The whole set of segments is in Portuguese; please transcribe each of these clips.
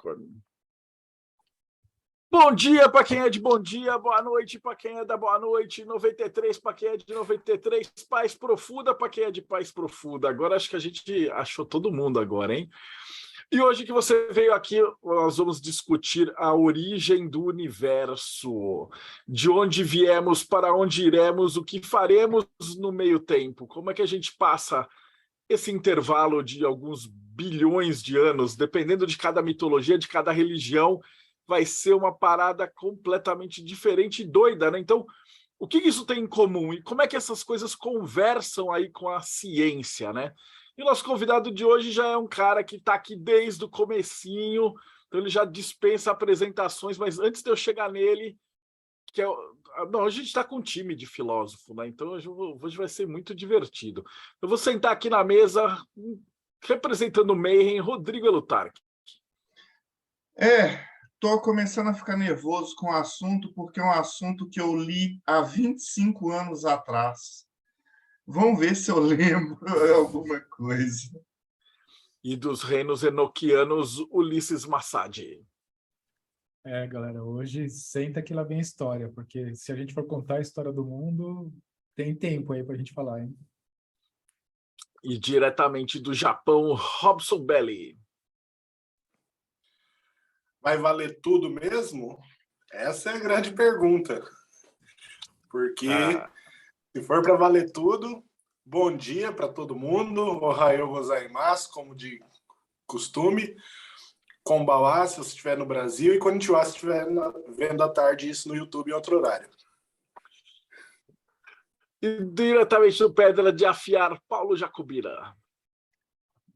Record. Bom dia para quem é de bom dia, boa noite para quem é da boa noite, 93 para quem é de 93, paz profunda para quem é de paz profunda. Agora acho que a gente achou todo mundo agora, hein? E hoje que você veio aqui, nós vamos discutir a origem do universo, de onde viemos, para onde iremos, o que faremos no meio tempo, como é que a gente passa esse intervalo de alguns bilhões de anos, dependendo de cada mitologia, de cada religião, vai ser uma parada completamente diferente e doida, né? Então, o que isso tem em comum? E como é que essas coisas conversam aí com a ciência, né? E o nosso convidado de hoje já é um cara que está aqui desde o comecinho, então ele já dispensa apresentações, mas antes de eu chegar nele, que é... Não, hoje a gente está com um time de filósofo, né? Então hoje vai ser muito divertido. Eu vou sentar aqui na mesa, representando o Mayhem, Rodrigo Elutarque. Estou começando a ficar nervoso com o assunto, porque é um assunto que eu li há 25 anos atrás. Vamos ver se eu lembro alguma coisa. E dos reinos enoquianos, Ulisses Massad. Galera, hoje senta que lá vem a história, porque se a gente for contar a história do mundo, tem tempo aí para a gente falar, hein? E diretamente do Japão, Robson Belli. Vai valer tudo mesmo? Essa é a grande pergunta. Porque se for para valer tudo, bom dia para todo mundo, ohayou gozaimasu, como de costume, konbanwa se você estiver no Brasil e konnichiwa se estiver vendo à tarde isso no YouTube em outro horário. E diretamente do Pedra de Afiar, Paulo Jacobira.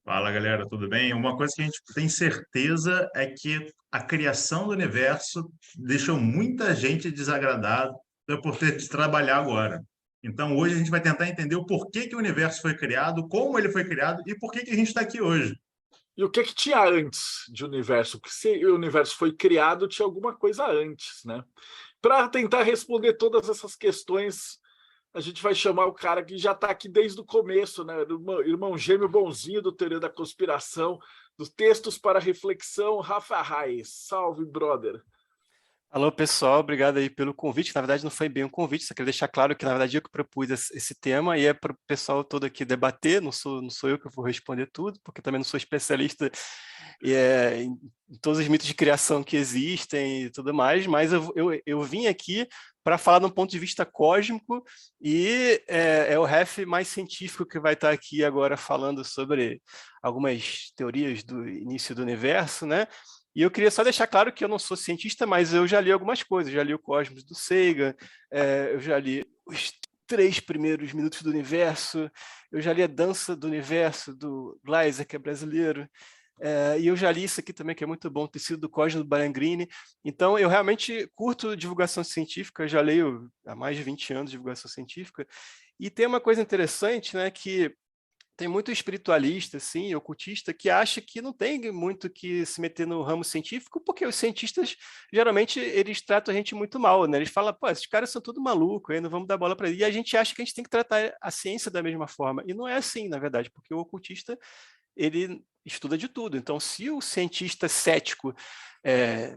Fala, galera, tudo bem? Uma coisa que a gente tem certeza é que a criação do universo deixou muita gente desagradada por ter de trabalhar agora. Então, hoje a gente vai tentar entender o porquê que o universo foi criado, como ele foi criado e por que a gente está aqui hoje. E o que tinha antes de universo? Porque se o universo foi criado, tinha alguma coisa antes, né? Para tentar responder todas essas questões, a gente vai chamar o cara que já está aqui desde o começo, né? Irmão gêmeo bonzinho do Teoria da Conspiração, dos Textos para Reflexão, Rafa Reis. Salve, brother! Alô, pessoal, obrigado aí pelo convite. Na verdade, não foi bem um convite, só queria deixar claro que, na verdade, eu que propus esse tema e é para o pessoal todo aqui debater, não sou eu que vou responder tudo, porque também não sou especialista em todos os mitos de criação que existem e tudo mais, mas eu vim aqui para falar de um ponto de vista cósmico e é o Ref mais científico que vai estar aqui agora falando sobre algumas teorias do início do universo, né? E eu queria só deixar claro que eu não sou cientista, mas eu já li algumas coisas. Já li o Cosmos do Sagan, eu já li os 3 primeiros minutos do universo, eu já li a Dança do Universo, do Gleiser, que é brasileiro, e eu já li isso aqui também, que é muito bom, Tecido do Cosmos, do Baranghini. Então, eu realmente curto divulgação científica, eu já leio há mais de 20 anos de divulgação científica, e tem uma coisa interessante, né, que tem muito espiritualista, assim, ocultista, que acha que não tem muito que se meter no ramo científico, porque os cientistas, geralmente, eles tratam a gente muito mal, né? Eles falam, pô, esses caras são tudo maluco, aí não vamos dar bola para eles. E a gente acha que a gente tem que tratar a ciência da mesma forma. E não é assim, na verdade, porque o ocultista, ele estuda de tudo. Então, se o cientista cético,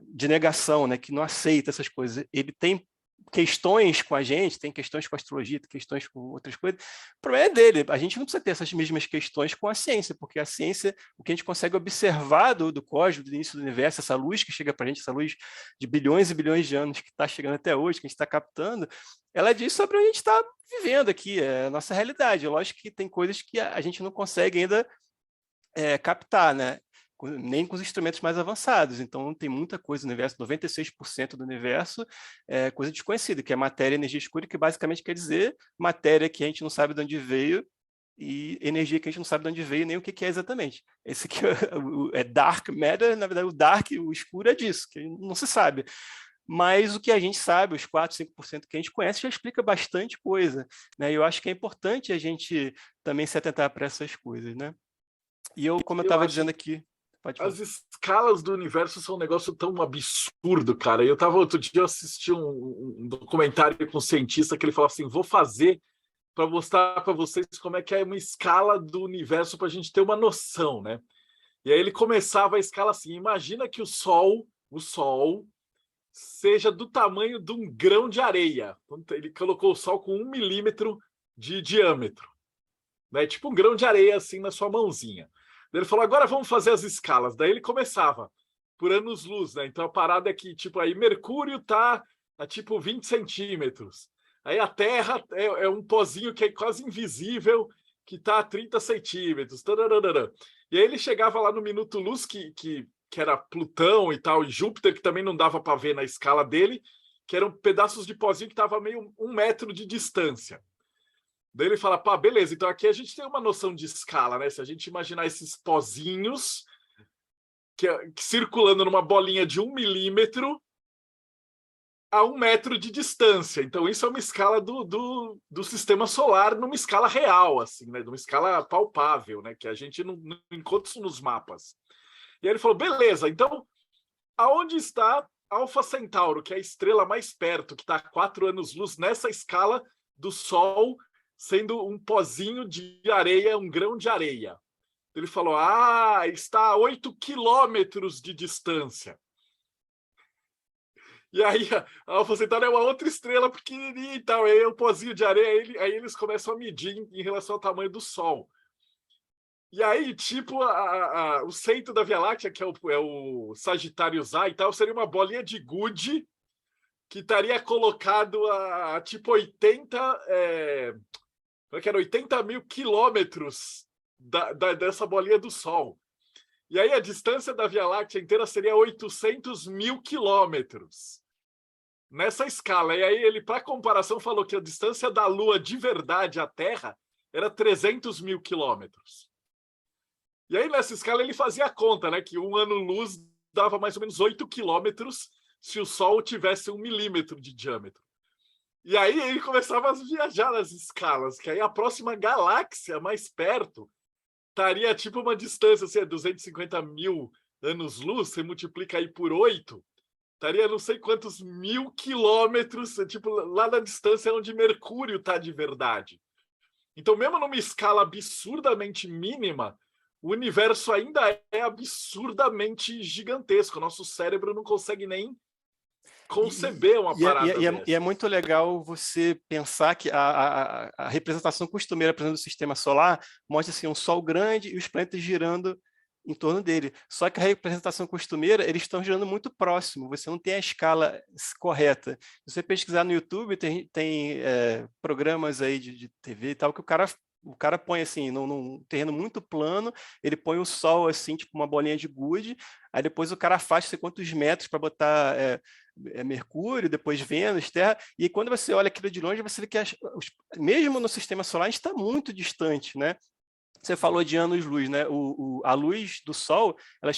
de negação, né, que não aceita essas coisas, ele tem questões com a gente, tem questões com a astrologia, tem questões com outras coisas, o problema é dele, a gente não precisa ter essas mesmas questões com a ciência, porque a ciência, o que a gente consegue observar do cosmos, do início do universo, essa luz que chega para a gente, essa luz de bilhões e bilhões de anos que está chegando até hoje, que a gente está captando, ela diz sobre a gente estar vivendo aqui, é a nossa realidade. Lógico que tem coisas que a gente não consegue ainda captar, né? Nem com os instrumentos mais avançados. Então, tem muita coisa no universo, 96% do universo é coisa desconhecida, que é matéria e energia escura, que basicamente quer dizer matéria que a gente não sabe de onde veio e energia que a gente não sabe de onde veio nem o que é exatamente. Esse aqui é dark matter, na verdade, o dark, o escuro é disso, que não se sabe. Mas o que a gente sabe, os 4, 5% que a gente conhece, já explica bastante coisa, né? E eu acho que é importante a gente também se atentar para essas coisas, né? E como eu estava dizendo aqui, as escalas do universo são um negócio tão absurdo, cara. Outro dia eu assisti um documentário com um cientista que ele falava assim, vou fazer para mostrar para vocês como é que é uma escala do universo para a gente ter uma noção, né? E aí ele começava a escala assim, imagina que o Sol seja do tamanho de um grão de areia. Ele colocou o Sol com 1 milímetro de diâmetro, né? Tipo um grão de areia assim na sua mãozinha. Ele falou, agora vamos fazer as escalas. Daí ele começava por anos-luz, né? Então a parada é que, tipo, aí Mercúrio tá a tipo 20 centímetros. Aí a Terra é um pozinho que é quase invisível, que tá a 30 centímetros. Tararara. E aí ele chegava lá no minuto-luz, que era Plutão e tal, e Júpiter, que também não dava para ver na escala dele, que eram pedaços de pozinho que tava meio 1 metro de distância. Daí ele fala, pá, beleza, então aqui a gente tem uma noção de escala, né? Se a gente imaginar esses pozinhos que circulando numa bolinha de 1 milímetro a 1 metro de distância. Então isso é uma escala do sistema solar numa escala real, assim, né? Numa escala palpável, né? Que a gente não encontra isso nos mapas. E aí ele falou, beleza, então aonde está Alfa Centauro, que é a estrela mais perto, que está a 4 anos-luz nessa escala do Sol, sendo um pozinho de areia, um grão de areia. Ele falou, está a 8 quilômetros de distância. E aí a Alfa Centauro é uma outra estrela pequenininha e tal, aí o pozinho de areia, aí eles começam a medir em relação ao tamanho do Sol. E aí, tipo, o centro da Via Láctea, que é o Sagitários A e tal, seria uma bolinha de gude que estaria colocado a tipo 80 mil quilômetros dessa bolinha do Sol. E aí a distância da Via Láctea inteira seria 800 mil quilômetros. Nessa escala. E aí ele, para comparação, falou que a distância da Lua de verdade à Terra era 300 mil quilômetros. E aí nessa escala ele fazia a conta, né? Que 1 ano-luz dava mais ou menos 8 quilômetros se o Sol tivesse 1 milímetro de diâmetro. E aí ele começava a viajar nas escalas, que aí a próxima galáxia mais perto estaria tipo uma distância, assim, 250 mil anos-luz, você multiplica aí por 8, estaria não sei quantos mil quilômetros, tipo lá na distância onde Mercúrio está de verdade. Então, mesmo numa escala absurdamente mínima, o universo ainda é absurdamente gigantesco. O nosso cérebro não consegue nem conceber uma parada dessa. E é muito legal você pensar que a representação costumeira, por exemplo, do sistema solar mostra assim, um Sol grande e os planetas girando em torno dele. Só que a representação costumeira, eles estão girando muito próximo, você não tem a escala correta. Se você pesquisar no YouTube, tem programas aí de TV e tal, que o cara põe assim, num terreno muito plano, ele põe o Sol assim, tipo uma bolinha de gude, aí depois o cara afasta sei quantos metros para botar Mercúrio, depois Vênus, Terra, e quando você olha aquilo de longe, você vê que mesmo no sistema solar a gente está muito distante, né? Você falou de anos-luz, né? A luz do Sol, ela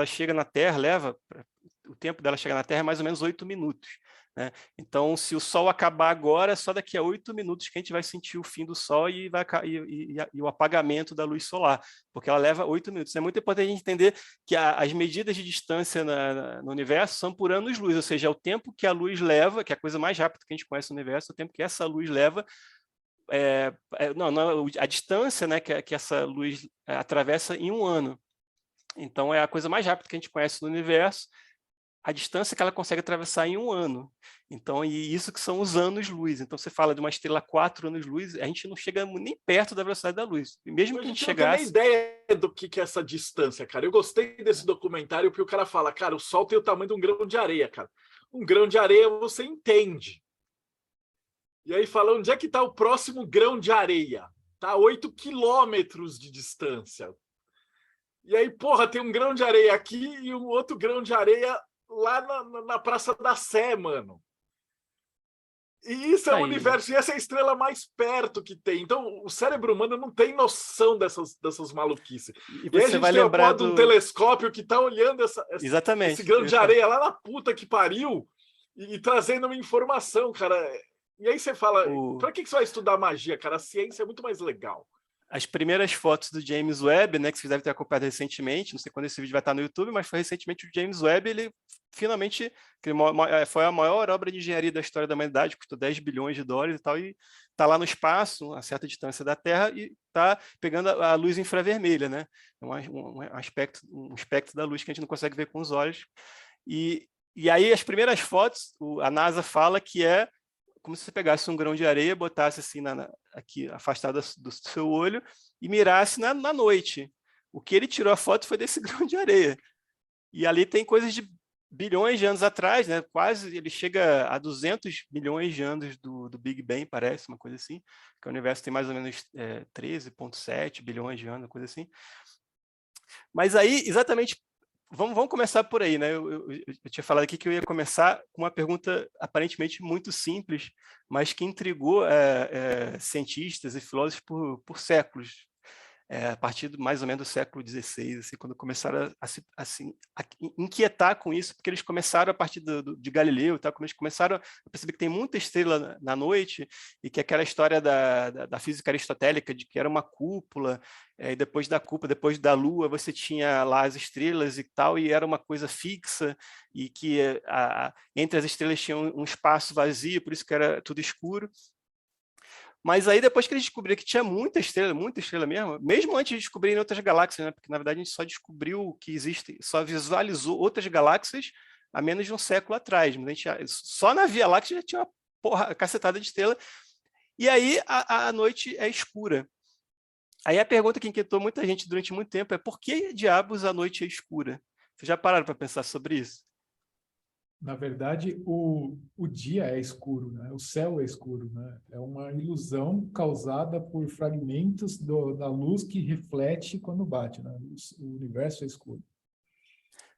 chega na Terra, o tempo dela chegar na Terra é mais ou menos 8 minutos. Né? Então, se o Sol acabar agora, só daqui a 8 minutos que a gente vai sentir o fim do Sol e o apagamento da luz solar, porque ela leva 8 minutos. É muito importante a gente entender que as medidas de distância no universo são por anos-luz, ou seja, é o tempo que a luz leva, que é a coisa mais rápida que a gente conhece no universo, o tempo que essa luz leva a distância, né, que essa luz atravessa em 1 ano. Então, é a coisa mais rápida que a gente conhece no universo, a distância que ela consegue atravessar em 1 ano. Então, e isso que são os anos-luz. Então, você fala de uma estrela 4 anos-luz, a gente não chega nem perto da velocidade da luz. E mesmo que a gente chegasse... não tem nem ideia do que é essa distância, cara. Eu gostei desse documentário porque o cara fala, cara, o Sol tem o tamanho de um grão de areia, cara. Um grão de areia você entende. E aí fala, onde é que está o próximo grão de areia? Está a 8 quilômetros de distância. E aí, porra, tem um grão de areia aqui e um outro grão de areia lá na Praça da Sé, mano. E isso é o universo, e essa é a estrela mais perto que tem. Então, o cérebro humano não tem noção dessas maluquices. E você aí a gente vai tem lembrar um telescópio que está olhando esse grão de areia lá na puta que pariu e trazendo uma informação, cara. E aí você fala, para que você vai estudar magia, cara? A ciência é muito mais legal. As primeiras fotos do James Webb, né, que vocês devem ter acompanhado recentemente, não sei quando esse vídeo vai estar no YouTube, mas foi recentemente o James Webb, ele finalmente foi a maior obra de engenharia da história da humanidade, custou 10 bilhões de dólares e tal, e está lá no espaço, a certa distância da Terra, e está pegando a luz infravermelha, né? É um espectro da luz que a gente não consegue ver com os olhos. E aí, as primeiras fotos, a NASA fala que é como se você pegasse um grão de areia, botasse assim aqui, afastado do seu olho, e mirasse na noite. O que ele tirou a foto foi desse grão de areia. E ali tem coisas de bilhões de anos atrás, né? Quase, ele chega a 200 milhões de anos do Big Bang, parece, uma coisa assim, que o universo tem mais ou menos 13,7 bilhões de anos, uma coisa assim. Mas aí, exatamente, vamos começar por aí, né? Eu tinha falado aqui que eu ia começar com uma pergunta aparentemente muito simples, mas que intrigou cientistas e filósofos por séculos. A partir mais ou menos do século XVI, assim, quando começaram a inquietar com isso, porque eles começaram a partir de Galileu, tá? Quando eles começaram a perceber que tem muita estrela na noite, e que aquela história da física aristotélica, de que era uma cúpula, e depois da cúpula, depois da Lua, você tinha lá as estrelas e tal, e era uma coisa fixa, e que entre as estrelas tinha um espaço vazio, por isso que era tudo escuro. Mas aí, depois que eles descobriram que tinha muita estrela mesmo antes de descobrirem outras galáxias, né? Porque, na verdade, a gente só descobriu que existe, só visualizou outras galáxias há menos de um século atrás. Mas a gente só na Via Láctea já tinha uma cacetada de estrela. E aí, a noite é escura. Aí a pergunta que inquietou muita gente durante muito tempo é: por que diabos a noite é escura? Vocês já pararam para pensar sobre isso? Na verdade, o dia é escuro, né? O céu é escuro, né? É uma ilusão causada por fragmentos da luz que reflete quando bate, né? O universo é escuro.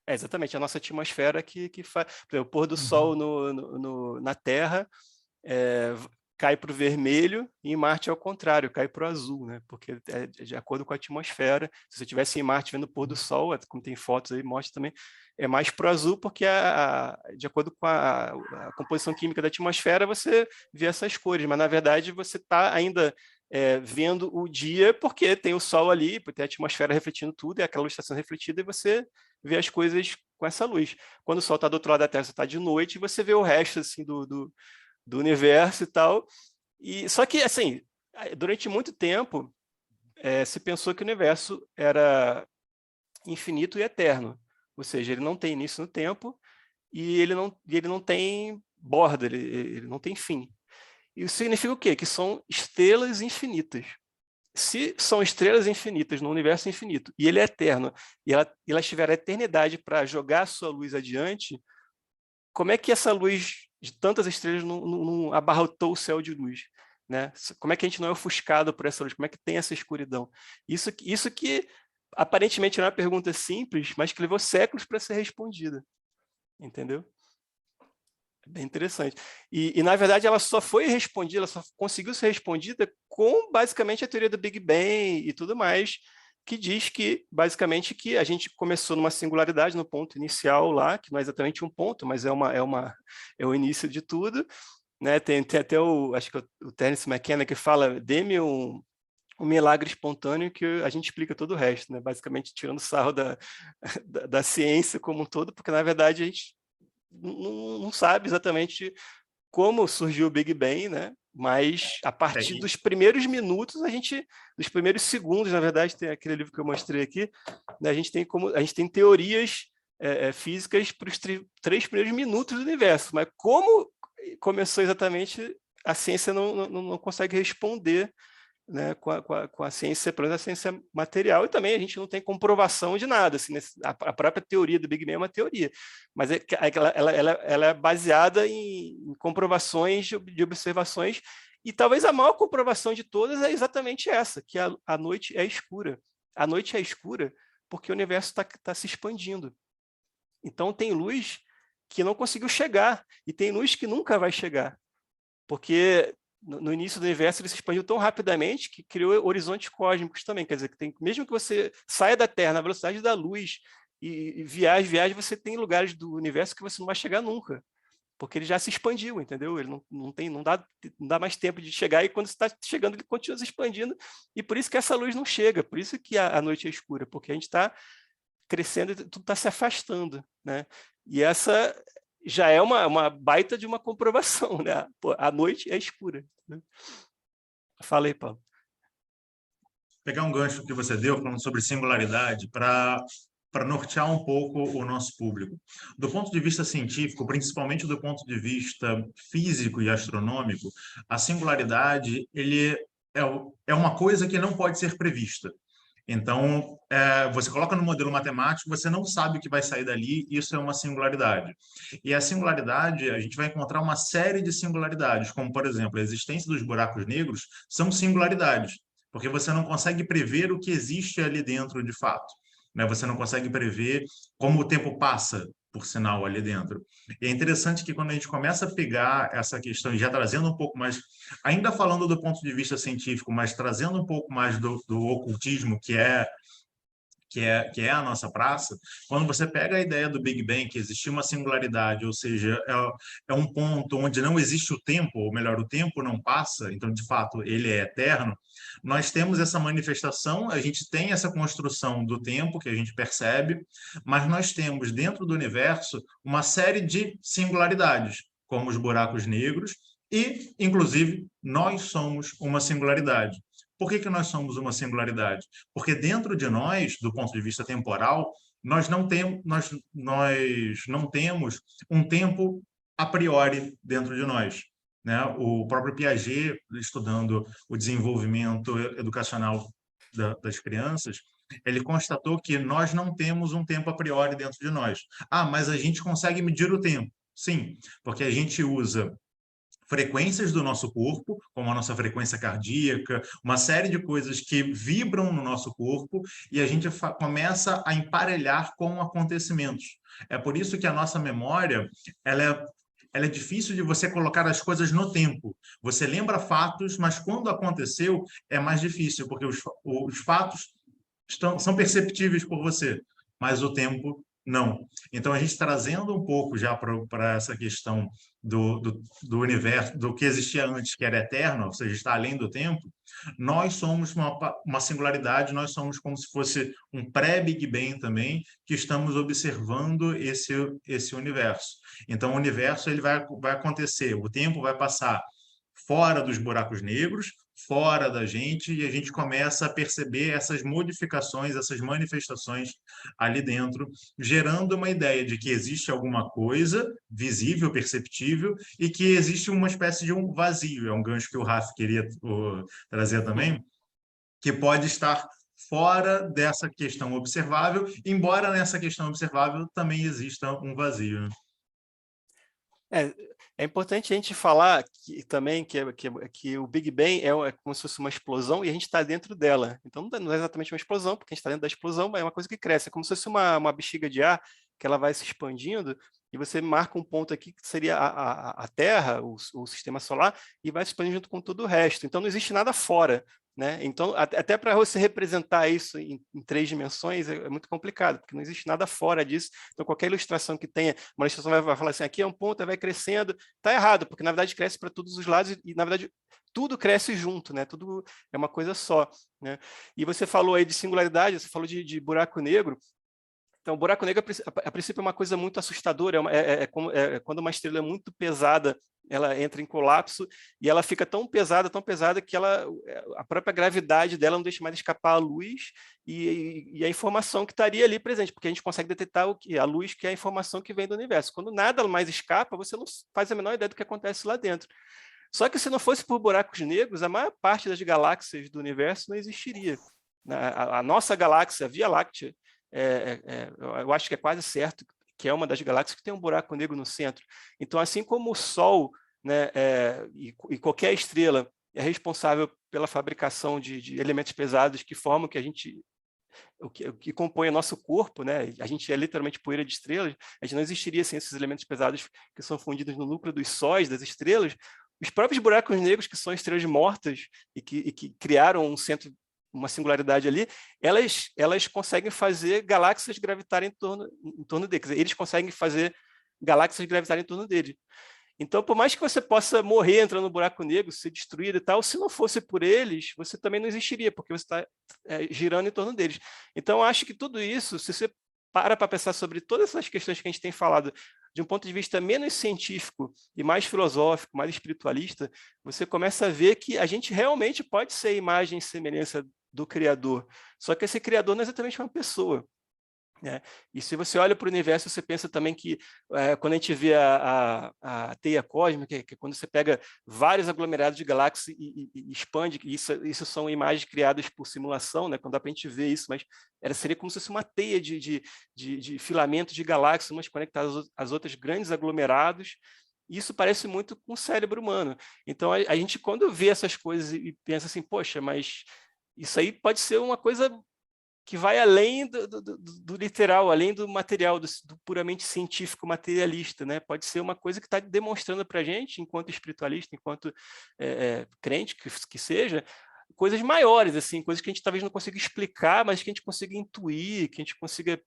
Exatamente, a nossa atmosfera que faz... O pôr do sol na Terra cai para o vermelho, e em Marte é o contrário, cai para o azul, né? Porque é de acordo com a atmosfera. Se você estivesse em Marte vendo o pôr do sol, como tem fotos aí, mostra também, é mais para o azul, porque de acordo com a composição química da atmosfera, você vê essas cores, mas na verdade você está ainda vendo o dia, porque tem o sol ali, porque tem a atmosfera refletindo tudo, e aquela luz está sendo refletida, e você vê as coisas com essa luz. Quando o sol está do outro lado da Terra, você está de noite, e você vê o resto assim, do universo e tal. Só que, assim, durante muito tempo, se pensou que o universo era infinito e eterno. Ou seja, ele não tem início no tempo, e ele não tem borda, ele não tem fim. Isso significa o quê? Que são estrelas infinitas. Se são estrelas infinitas no universo infinito, e ele é eterno, e elas tiveram a eternidade para jogar a sua luz adiante, como é que essa luz de tantas estrelas não abarrotou o céu de luz? Né? Como é que a gente não é ofuscado por essa luz? Como é que tem essa escuridão? Isso que aparentemente não é uma pergunta simples, mas que levou séculos para ser respondida. Entendeu? É bem interessante. E, na verdade, ela só foi respondida, ela só conseguiu ser respondida com, basicamente, a teoria do Big Bang e tudo mais, que diz que, basicamente, que a gente começou numa singularidade, no ponto inicial lá, que não é exatamente um ponto, mas é o início de tudo. Né? Tem até acho que o Terence McKenna que fala: dê-me um milagre espontâneo que a gente explica todo o resto, né? Basicamente tirando sarro da ciência como um todo, porque na verdade a gente não sabe exatamente como surgiu o Big Bang, né? Mas a partir dos primeiros minutos, dos primeiros segundos, na verdade, tem aquele livro que eu mostrei aqui, né? A gente tem teorias físicas para os 3 primeiros minutos do universo, mas como começou exatamente, a ciência não consegue responder, né, com a ciência, pelo menos a ciência material, e também a gente não tem comprovação de nada. Assim, a própria teoria do Big Bang é uma teoria, mas ela é baseada em comprovações de observações, e talvez a maior comprovação de todas é exatamente essa, que a noite é escura. A noite é escura porque o universo está se expandindo. Então tem luz que não conseguiu chegar, e tem luz que nunca vai chegar, porque no início do universo ele se expandiu tão rapidamente que criou horizontes cósmicos também. Quer dizer, mesmo que você saia da Terra na velocidade da luz e viaje, você tem lugares do universo que você não vai chegar nunca, porque ele já se expandiu, entendeu? Ele não dá mais tempo de chegar, e quando você está chegando, ele continua se expandindo, e por isso que essa luz não chega, por isso que a noite é escura, porque a gente está crescendo e tudo está se afastando, né? E essa já é uma baita de uma comprovação, né? Pô, a noite é escura, né? Fala aí, Paulo. Pegar um gancho que você deu, falando sobre singularidade, para nortear um pouco o nosso público. Do ponto de vista científico, principalmente do ponto de vista físico e astronômico, a singularidade é uma coisa que não pode ser prevista. Então, você coloca no modelo matemático, você não sabe o que vai sair dali, isso é uma singularidade. E a singularidade, a gente vai encontrar uma série de singularidades, como, por exemplo, a existência dos buracos negros são singularidades, porque você não consegue prever o que existe ali dentro de fato, né? Você não consegue prever como o tempo passa, por sinal, ali dentro. E é interessante que quando a gente começa a pegar essa questão, e já trazendo um pouco mais, ainda falando do ponto de vista científico, mas trazendo um pouco mais do ocultismo, que é a nossa praça, quando você pega a ideia do Big Bang, que existia uma singularidade, ou seja, é um ponto onde não existe o tempo, ou melhor, o tempo não passa, então, de fato, ele é eterno, nós temos essa manifestação, a gente tem essa construção do tempo que a gente percebe, mas nós temos dentro do universo uma série de singularidades, como os buracos negros, e, inclusive, nós somos uma singularidade. Por que nós somos uma singularidade? Porque dentro de nós, do ponto de vista temporal, nós não temos um tempo a priori dentro de nós, né? O próprio Piaget, estudando o desenvolvimento educacional das crianças, ele constatou que nós não temos um tempo a priori dentro de nós. Mas a gente consegue medir o tempo. Sim, porque a gente usa frequências do nosso corpo, como a nossa frequência cardíaca, uma série de coisas que vibram no nosso corpo e a gente começa a emparelhar com acontecimentos. É por isso que a nossa memória, ela é difícil de você colocar as coisas no tempo. Você lembra fatos, mas quando aconteceu é mais difícil, porque os fatos são perceptíveis por você, mas o tempo não. Então, a gente trazendo um pouco já para essa questão do universo, do que existia antes, que era eterno, ou seja, está além do tempo, nós somos uma singularidade, nós somos como se fosse um pré-Big Bang também, que estamos observando esse universo. Então, o universo ele vai acontecer, o tempo vai passar fora dos buracos negros, fora da gente, e a gente começa a perceber essas modificações, essas manifestações ali dentro, gerando uma ideia de que existe alguma coisa visível, perceptível, e que existe uma espécie de um vazio. É um gancho que o Rafa queria trazer também, que pode estar fora dessa questão observável, embora nessa questão observável também exista um vazio, né? É importante a gente falar também que o Big Bang é como se fosse uma explosão e a gente está dentro dela. Então, não é exatamente uma explosão, porque a gente está dentro da explosão, mas é uma coisa que cresce. É como se fosse uma bexiga de ar que ela vai se expandindo e você marca um ponto aqui que seria a Terra, o sistema solar, e vai se expandindo junto com todo o resto. Então, não existe nada fora, né? Então, até para você representar isso em 3 dimensões é muito complicado, porque não existe nada fora disso. Então, qualquer ilustração que tenha, uma ilustração vai falar assim, aqui é um ponto, vai crescendo, está errado, porque na verdade cresce para todos os lados e na verdade tudo cresce junto, né? Tudo é uma coisa só, né? E você falou aí de singularidade, você falou de buraco negro. Então, o buraco negro, a princípio, é uma coisa muito assustadora. Quando uma estrela é muito pesada, ela entra em colapso e ela fica tão pesada que a própria gravidade dela não deixa mais escapar a luz e a informação que estaria ali presente, porque a gente consegue detectar a luz, que é a informação que vem do universo. Quando nada mais escapa, você não faz a menor ideia do que acontece lá dentro. Só que se não fosse por buracos negros, a maior parte das galáxias do universo não existiria. A nossa galáxia, a Via Láctea, eu acho que é quase certo que é uma das galáxias que tem um buraco negro no centro. Então, assim como o Sol, né, e qualquer estrela é responsável pela fabricação de elementos pesados que formam o que compõe o nosso corpo, né? A gente é literalmente poeira de estrelas, a gente não existiria sem esses elementos pesados que são fundidos no núcleo dos sóis das estrelas. Os próprios buracos negros, que são estrelas mortas e que criaram um centro, uma singularidade ali, elas conseguem fazer galáxias gravitarem em torno deles. Eles conseguem fazer galáxias gravitarem em torno dele. Então, por mais que você possa morrer entrando no buraco negro, ser destruído e tal, se não fosse por eles, você também não existiria, porque você está girando em torno deles. Então, acho que tudo isso, se você para pensar sobre todas essas questões que a gente tem falado, de um ponto de vista menos científico e mais filosófico, mais espiritualista, você começa a ver que a gente realmente pode ser a imagem e semelhança do Criador, só que esse Criador não é exatamente uma pessoa. E se você olha para o universo, você pensa também que quando a gente vê a teia cósmica, que é quando você pega vários aglomerados de galáxias e expande, isso são imagens criadas por simulação, né? Quando dá para a gente ver isso, mas seria como se fosse uma teia de filamentos de galáxias, umas conectadas às outras, grandes aglomerados. Isso parece muito com o cérebro humano. Então, a gente, quando vê essas coisas e pensa assim, poxa, mas isso aí pode ser uma coisa que vai além do literal, além do material, do puramente científico materialista, né? Pode ser uma coisa que está demonstrando para a gente, enquanto espiritualista, enquanto crente que seja, coisas maiores, assim, coisas que a gente talvez não consiga explicar, mas que a gente consiga intuir, que a gente consiga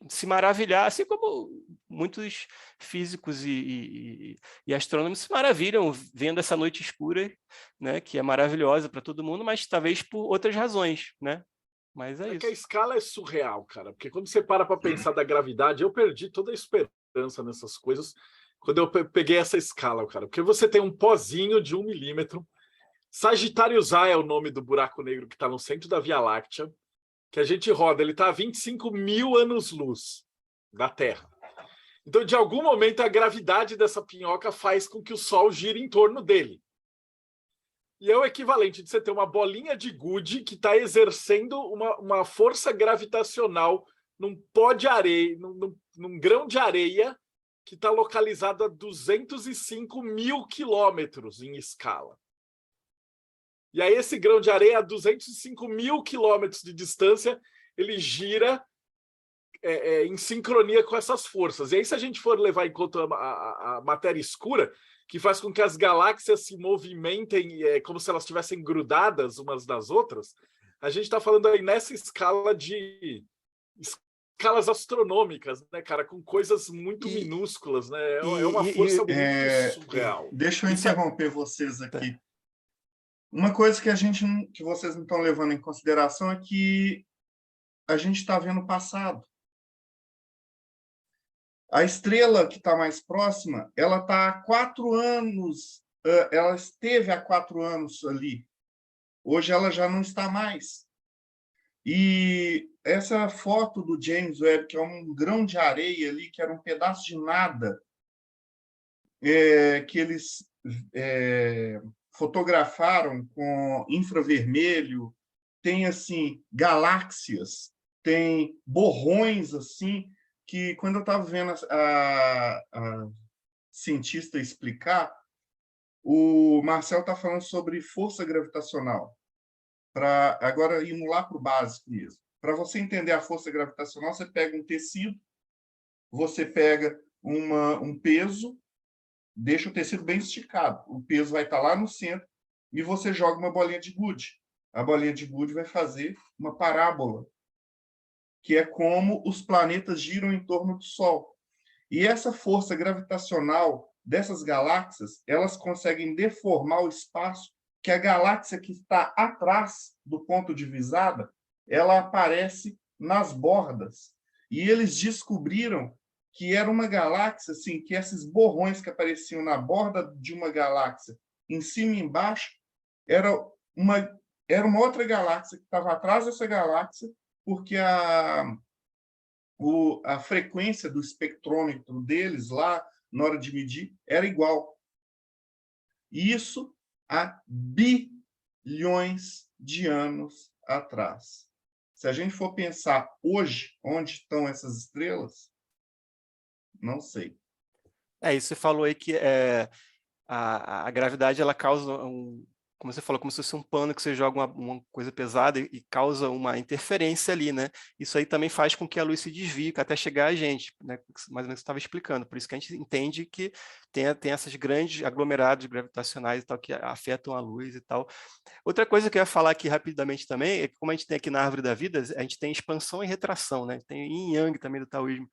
se maravilhar, assim como muitos físicos e astrônomos se maravilham vendo essa noite escura, né? Que é maravilhosa para todo mundo, mas talvez por outras razões, né? Mas é isso. Que a escala é surreal, cara, porque quando você para pensar da gravidade, eu perdi toda a esperança nessas coisas quando eu peguei essa escala, cara, porque você tem um pozinho de 1 milímetro, Sagitários A é o nome do buraco negro que está no centro da Via Láctea, que a gente roda, ele está a 25 mil anos-luz da Terra. Então, de algum momento, a gravidade dessa pinhoca faz com que o Sol gire em torno dele. E é o equivalente de você ter uma bolinha de gude que está exercendo uma força gravitacional num pó de areia, num grão de areia que está localizado a 205 mil quilômetros em escala. E aí esse grão de areia a 205 mil quilômetros de distância, ele gira em sincronia com essas forças. E aí se a gente for levar em conta a matéria escura, que faz com que as galáxias se movimentem como se elas estivessem grudadas umas das outras, a gente está falando aí nessa escala de escalas astronômicas, né, cara, com coisas muito minúsculas, né? É uma força muito surreal. Deixa eu interromper vocês aqui. Uma coisa que vocês não estão levando em consideração é que a gente está vendo o passado. A estrela que está mais próxima, ela está há 4 anos, ela esteve há 4 anos ali. Hoje ela já não está mais. E essa foto do James Webb, que é um grão de areia ali, que era um pedaço de nada, que eles fotografaram com infravermelho, tem assim galáxias, tem borrões assim, que quando eu estava vendo a cientista explicar, o Marcel está falando sobre força gravitacional. Agora, indo lá para o básico mesmo. Para você entender a força gravitacional, você pega um tecido, você pega um peso, deixa o tecido bem esticado. O peso vai estar lá no centro e você joga uma bolinha de gude. A bolinha de gude vai fazer uma parábola, que é como os planetas giram em torno do Sol. E essa força gravitacional dessas galáxias, elas conseguem deformar o espaço, que a galáxia que está atrás do ponto de visada, ela aparece nas bordas. E eles descobriram que era uma galáxia, assim, que esses borrões que apareciam na borda de uma galáxia, em cima e embaixo, era uma outra galáxia que estava atrás dessa galáxia, porque a frequência do espectrômetro deles lá, na hora de medir, era igual. Isso há bilhões de anos atrás. Se a gente for pensar hoje, onde estão essas estrelas, não sei. Isso você falou aí que a gravidade ela causa como você falou, como se fosse um pano que você joga uma coisa pesada e causa uma interferência ali, né? Isso aí também faz com que a luz se desvie até chegar a gente, né? Mais ou menos você estava explicando. Por isso que a gente entende que tem esses grandes aglomerados gravitacionais e tal que afetam a luz e tal. Outra coisa que eu ia falar aqui rapidamente também é que como a gente tem aqui na Árvore da Vida, a gente tem expansão e retração, né? Tem Yin e Yang também do taoísmo.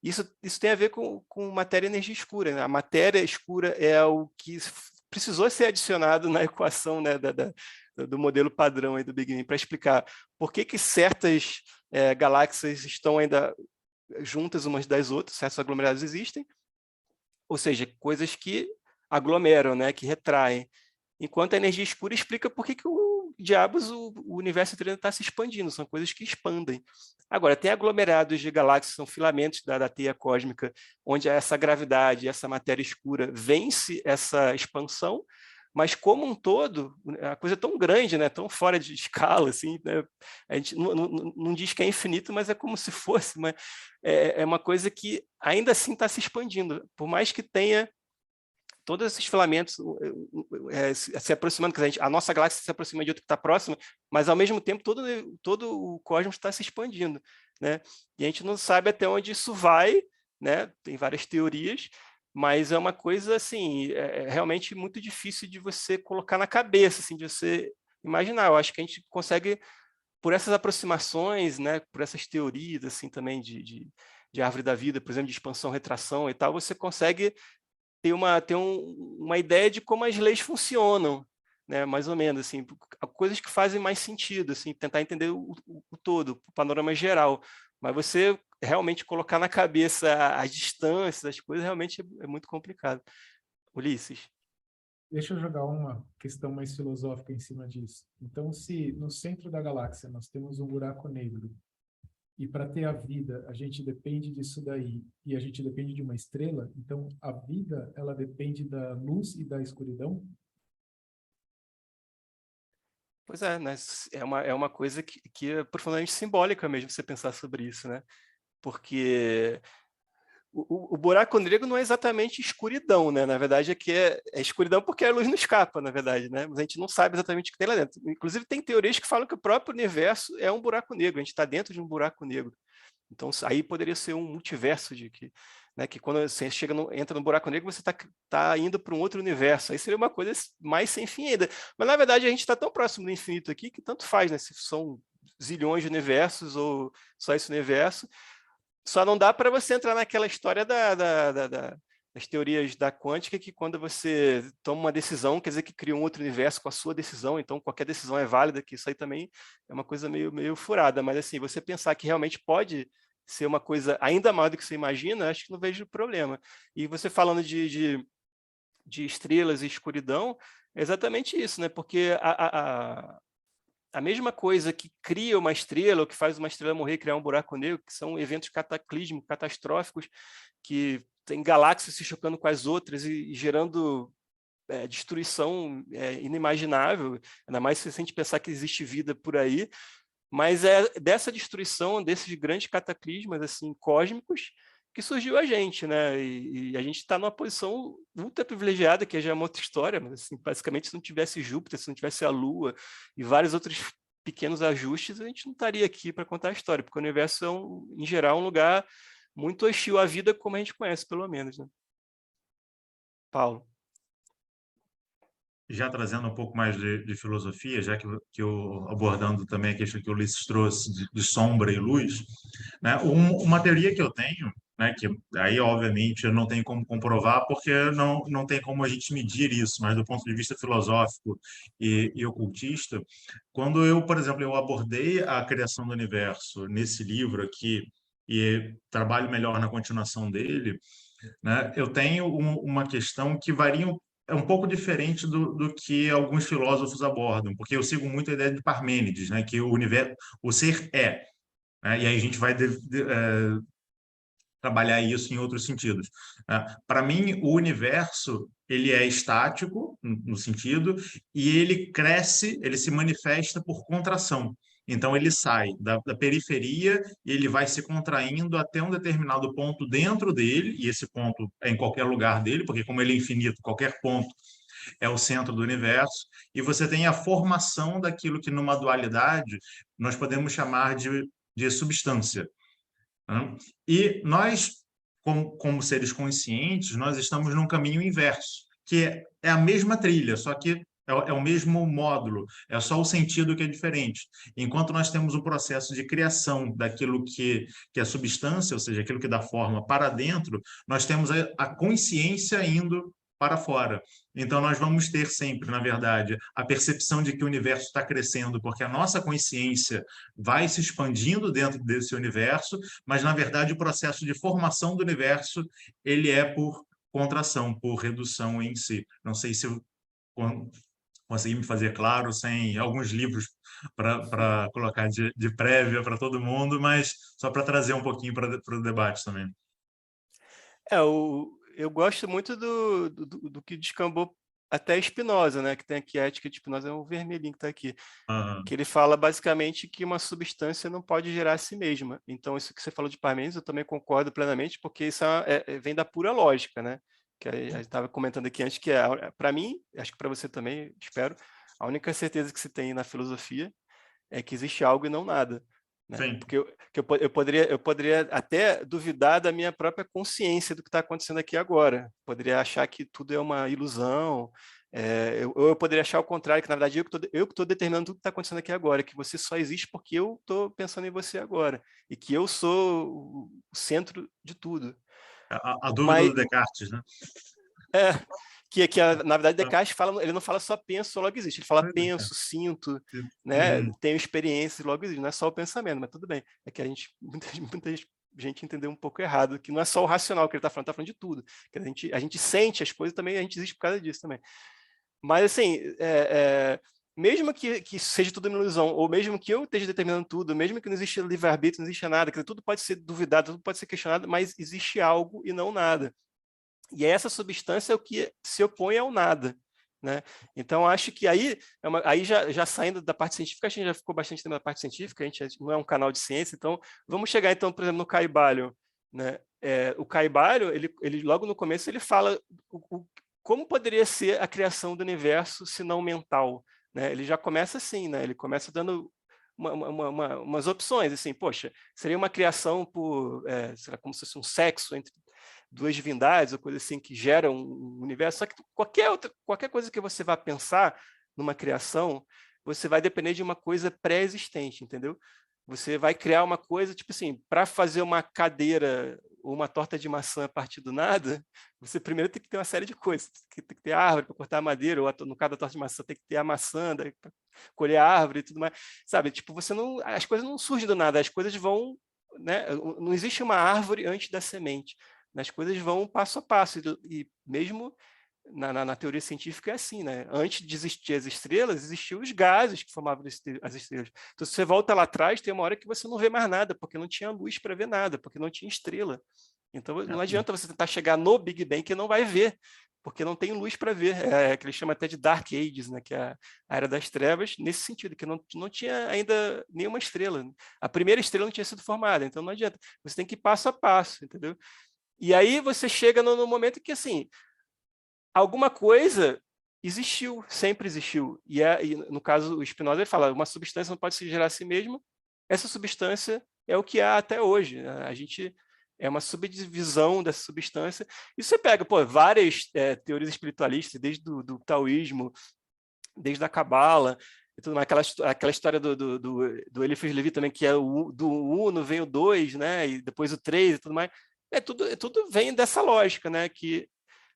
Isso tem a ver com matéria e energia escura, né? A matéria escura é o que precisou ser adicionado na equação, né, do modelo padrão aí do Big Bang para explicar por que certas galáxias estão ainda juntas umas das outras, certos aglomerados existem, ou seja, coisas que aglomeram, né, que retraem. Enquanto a energia escura explica por que o universo inteiro está se expandindo, são coisas que expandem. Agora, tem aglomerados de galáxias, são filamentos da teia cósmica, onde essa gravidade, essa matéria escura vence essa expansão, mas como um todo, a coisa é tão grande, né, tão fora de escala, assim, né, a gente não diz que é infinito, mas é como se fosse, mas é uma coisa que ainda assim está se expandindo, por mais que tenha todos esses filamentos se aproximando, quer dizer, a nossa galáxia se aproxima de outra que está próxima, mas ao mesmo tempo todo o cosmos está se expandindo, né? E a gente não sabe até onde isso vai, né? Tem várias teorias, mas é uma coisa assim, realmente muito difícil de você colocar na cabeça, assim, de você imaginar. Eu acho que a gente consegue, por essas aproximações, né? Por essas teorias assim também de árvore da vida, por exemplo, de expansão, retração e tal, você consegue ter uma ideia de como as leis funcionam, né? Mais ou menos, assim, coisas que fazem mais sentido, assim, tentar entender o todo, o panorama geral. Mas você realmente colocar na cabeça as distâncias, as coisas, realmente é muito complicado. Ulisses? Deixa eu jogar uma questão mais filosófica em cima disso. Então, se no centro da galáxia nós temos um buraco negro, e para ter a vida, a gente depende disso daí, e a gente depende de uma estrela, então a vida, ela depende da luz e da escuridão? Pois é, né? É uma coisa que é profundamente simbólica mesmo, você pensar sobre isso, né? Porque o buraco negro não é exatamente escuridão, né? Na verdade, é escuridão porque a luz não escapa, na verdade, né? Mas a gente não sabe exatamente o que tem lá dentro. Inclusive, tem teorias que falam que o próprio universo é um buraco negro, a gente está dentro de um buraco negro. Então, aí poderia ser um multiverso né, que quando você entra no buraco negro, você está indo para um outro universo. Aí seria uma coisa mais sem fim ainda. Mas, na verdade, a gente está tão próximo do infinito aqui que tanto faz, né? Se são zilhões de universos ou só esse universo. Só não dá para você entrar naquela história das teorias da quântica, que quando você toma uma decisão, quer dizer que cria um outro universo com a sua decisão, então qualquer decisão é válida, que isso aí também é uma coisa meio furada. Mas assim, você pensar que realmente pode ser uma coisa ainda maior do que você imagina, acho que não vejo problema. E você falando de estrelas e escuridão, é exatamente isso, né? Porque a mesma coisa que cria uma estrela, ou que faz uma estrela morrer e criar um buraco negro, que são eventos cataclísmicos, catastróficos, que tem galáxias se chocando com as outras e gerando destruição inimaginável, ainda mais se a gente pensar que existe vida por aí, mas é dessa destruição, desses grandes cataclismas assim, cósmicos, que surgiu a gente, né? E a gente está numa posição ultra privilegiada, que já é uma outra história, mas assim, basicamente se não tivesse Júpiter, se não tivesse a Lua e vários outros pequenos ajustes, a gente não estaria aqui para contar a história, porque o universo é, em geral, um lugar muito hostil à vida, como a gente conhece, pelo menos, né? Paulo. Já trazendo um pouco mais de filosofia, já que eu abordando também a questão que o Ulisses trouxe de sombra e luz, né? Uma teoria que eu tenho, né, que aí obviamente eu não tenho como comprovar porque não tem como a gente medir isso, mas do ponto de vista filosófico e ocultista, quando por exemplo, eu abordei a criação do universo nesse livro aqui e trabalho melhor na continuação dele, né, eu tenho uma questão que varia um pouco diferente do que alguns filósofos abordam, porque eu sigo muito a ideia de Parmênides, né, que o universo, o ser é, né, e aí a gente vai trabalhar isso em outros sentidos. Para mim, o universo ele é estático no sentido e ele cresce, ele se manifesta por contração. Então ele sai da periferia e ele vai se contraindo até um determinado ponto dentro dele, e esse ponto é em qualquer lugar dele, porque como ele é infinito, qualquer ponto é o centro do universo, e você tem a formação daquilo que numa dualidade nós podemos chamar de substância. E nós, como seres conscientes, nós estamos num caminho inverso, que é a mesma trilha, só que é o mesmo módulo, é só o sentido que é diferente. Enquanto nós temos o processo de criação daquilo que é substância, ou seja, aquilo que dá forma para dentro, nós temos a consciência indo para fora. Então, nós vamos ter sempre, na verdade, a percepção de que o universo está crescendo, porque a nossa consciência vai se expandindo dentro desse universo, mas, na verdade, o processo de formação do universo ele é por contração, por redução em si. Não sei se eu consegui me fazer claro, sem alguns livros para colocar de prévia para todo mundo, mas só para trazer um pouquinho para o debate também. Eu gosto muito do que descambou até Spinoza, né? Que tem aqui a Ética de Spinoza, é o vermelhinho que está aqui. Que ele fala basicamente que uma substância não pode gerar a si mesma. Então, isso que você falou de Parmênides, eu também concordo plenamente, porque isso vem da pura lógica, né? Que a gente estava comentando aqui antes, que para mim, acho que para você também, espero, a única certeza que se tem na filosofia é que existe algo e não nada. Né? Porque eu poderia até duvidar da minha própria consciência do que está acontecendo aqui agora. Poderia achar que tudo é uma ilusão, ou eu poderia achar o contrário, que na verdade eu que estou determinando tudo que está acontecendo aqui agora, que você só existe porque eu estou pensando em você agora, e que eu sou o centro de tudo. A dúvida do Descartes, né? Na verdade, Descartes ele não fala só penso, logo existe. Ele fala penso, sinto, né? Tenho experiências, logo existe. Não é só o pensamento, mas tudo bem. É que muita gente entendeu um pouco errado, que não é só o racional que ele está falando de tudo. Que a gente sente as coisas também, a gente existe por causa disso também. Mas, assim, mesmo que seja tudo uma ilusão, ou mesmo que eu esteja determinando tudo, mesmo que não exista livre-arbítrio, não exista nada, que tudo pode ser duvidado, tudo pode ser questionado, mas existe algo e não nada. E essa substância é o que se opõe ao nada. Né? Então, acho que aí já saindo da parte científica, a gente já ficou bastante tempo na parte científica, a gente não é um canal de ciência, então vamos chegar, então, por exemplo, no Caibalion. Né? O Caibalion, ele logo no começo, ele fala como poderia ser a criação do universo se não mental. Né? Ele já começa assim, né? Ele começa dando umas opções, assim, poxa, seria uma criação por, será como se fosse um sexo entre duas divindades, ou coisa assim, que gera um universo. Só que qualquer coisa que você vá pensar numa criação, você vai depender de uma coisa pré-existente, entendeu? Você vai criar uma coisa, tipo assim, para fazer uma cadeira ou uma torta de maçã a partir do nada, você primeiro tem que ter uma série de coisas. Tem que ter árvore para cortar a madeira, ou no caso da torta de maçã, tem que ter a maçã para colher a árvore e tudo mais. Sabe, tipo, as coisas não surgem do nada, as coisas vão, né? Não existe uma árvore antes da semente. As coisas vão passo a passo, e mesmo na teoria científica é assim, né? Antes de existir as estrelas, existiam os gases que formavam as estrelas. Então, se você volta lá atrás, tem uma hora que você não vê mais nada, porque não tinha luz para ver nada, porque não tinha estrela. Então, não adianta você tentar chegar no Big Bang, que não vai ver, porque não tem luz para ver. Que eles chamam até de Dark Ages, né? Que é a Era das Trevas, nesse sentido, que não tinha ainda nenhuma estrela. A primeira estrela não tinha sido formada, então não adianta. Você tem que ir passo a passo, entendeu? E aí você chega no momento que, assim, alguma coisa existiu, sempre existiu. E no caso, o Spinoza ele fala, uma substância não pode se gerar a si mesma, essa substância é o que há até hoje. Né? A gente é uma subdivisão dessa substância. E você pega várias teorias espiritualistas, desde do taoísmo, desde a Cabala, e tudo mais, aquela história do Eliphas Levi também, que é do uno vem o 2, né? E depois o 3 e tudo mais. Tudo vem dessa lógica, né? Que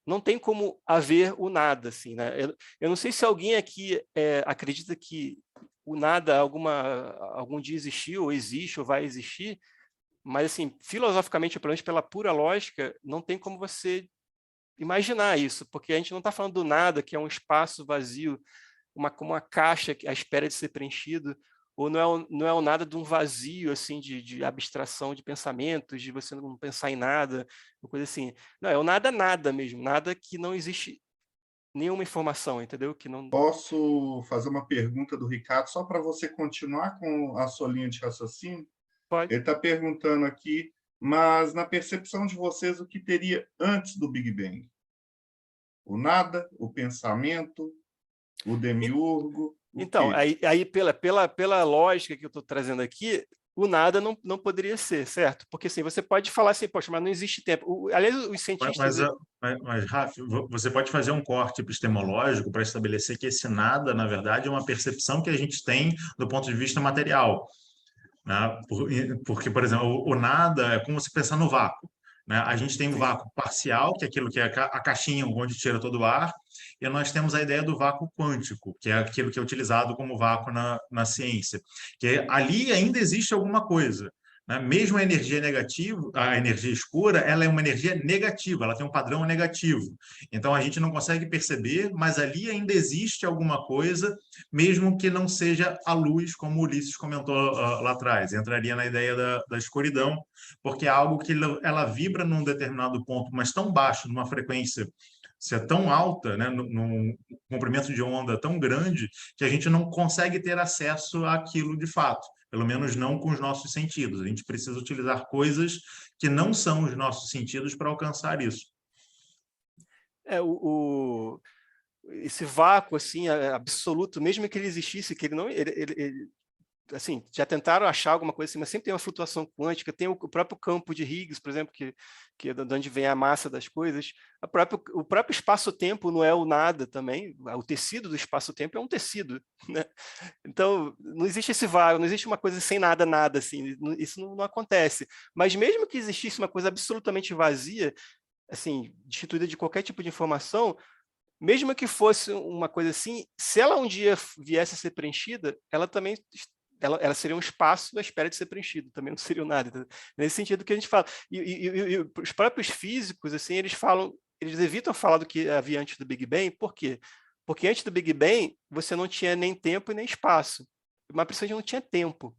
não tem como haver o nada, assim, né? Eu não sei se alguém aqui acredita que o nada algum dia existiu, ou existe, ou vai existir, mas, assim, filosoficamente, pelo menos pela pura lógica, não tem como você imaginar isso, porque a gente não está falando do nada, que é um espaço vazio, como uma caixa à espera de ser preenchido, ou não é o nada de um vazio, assim, de abstração de pensamentos, de você não pensar em nada, uma coisa assim. Não, é o nada mesmo, nada que não existe nenhuma informação, entendeu? Que não... Posso fazer uma pergunta do Ricardo, só para você continuar com a sua linha de raciocínio? Pode. Ele está perguntando aqui, mas na percepção de vocês, o que teria antes do Big Bang? O nada, o pensamento, o demiurgo? Então, aí pela lógica que eu estou trazendo aqui, o nada não poderia ser, certo? Porque assim, você pode falar assim, poxa, mas não existe tempo. Aliás, os cientistas... Mas, Rafa, você pode fazer um corte epistemológico para estabelecer que esse nada, na verdade, é uma percepção que a gente tem do ponto de vista material. Né? Porque, por exemplo, o nada é como se pensar no vácuo. Né? A gente tem um vácuo parcial, que é aquilo que é a caixinha onde tira todo o ar, e nós temos a ideia do vácuo quântico, que é aquilo que é utilizado como vácuo na ciência, que ali ainda existe alguma coisa. né? Mesmo a energia negativa, a energia escura, ela é uma energia negativa, ela tem um padrão negativo. Então a gente não consegue perceber, mas ali ainda existe alguma coisa, mesmo que não seja a luz, como o Ulisses comentou lá atrás. Entraria na ideia da escuridão, porque é algo que ela vibra num determinado ponto, mas tão baixo, numa frequência se é tão alta, né, num comprimento de onda tão grande, que a gente não consegue ter acesso àquilo de fato, pelo menos não com os nossos sentidos. A gente precisa utilizar coisas que não são os nossos sentidos para alcançar isso. Esse vácuo assim absoluto, mesmo que ele existisse, que ele não, assim, já tentaram achar alguma coisa assim, mas sempre tem uma flutuação quântica, tem o próprio campo de Higgs, por exemplo, que é de onde vem a massa das coisas. O próprio espaço-tempo não é o nada também, o tecido do espaço-tempo é um tecido, né? Então, não existe esse vácuo, não existe uma coisa sem nada, assim, isso não acontece. Mas mesmo que existisse uma coisa absolutamente vazia, assim, destituída de qualquer tipo de informação, mesmo que fosse uma coisa assim, se ela um dia viesse a ser preenchida, ela também ela seria um espaço à espera de ser preenchido, também não seria nada. Entendeu? Nesse sentido que a gente fala. E os próprios físicos, assim, eles evitam falar do que havia antes do Big Bang, por quê? Porque antes do Big Bang, você não tinha nem tempo e nem espaço, mas precisamente não tinha tempo.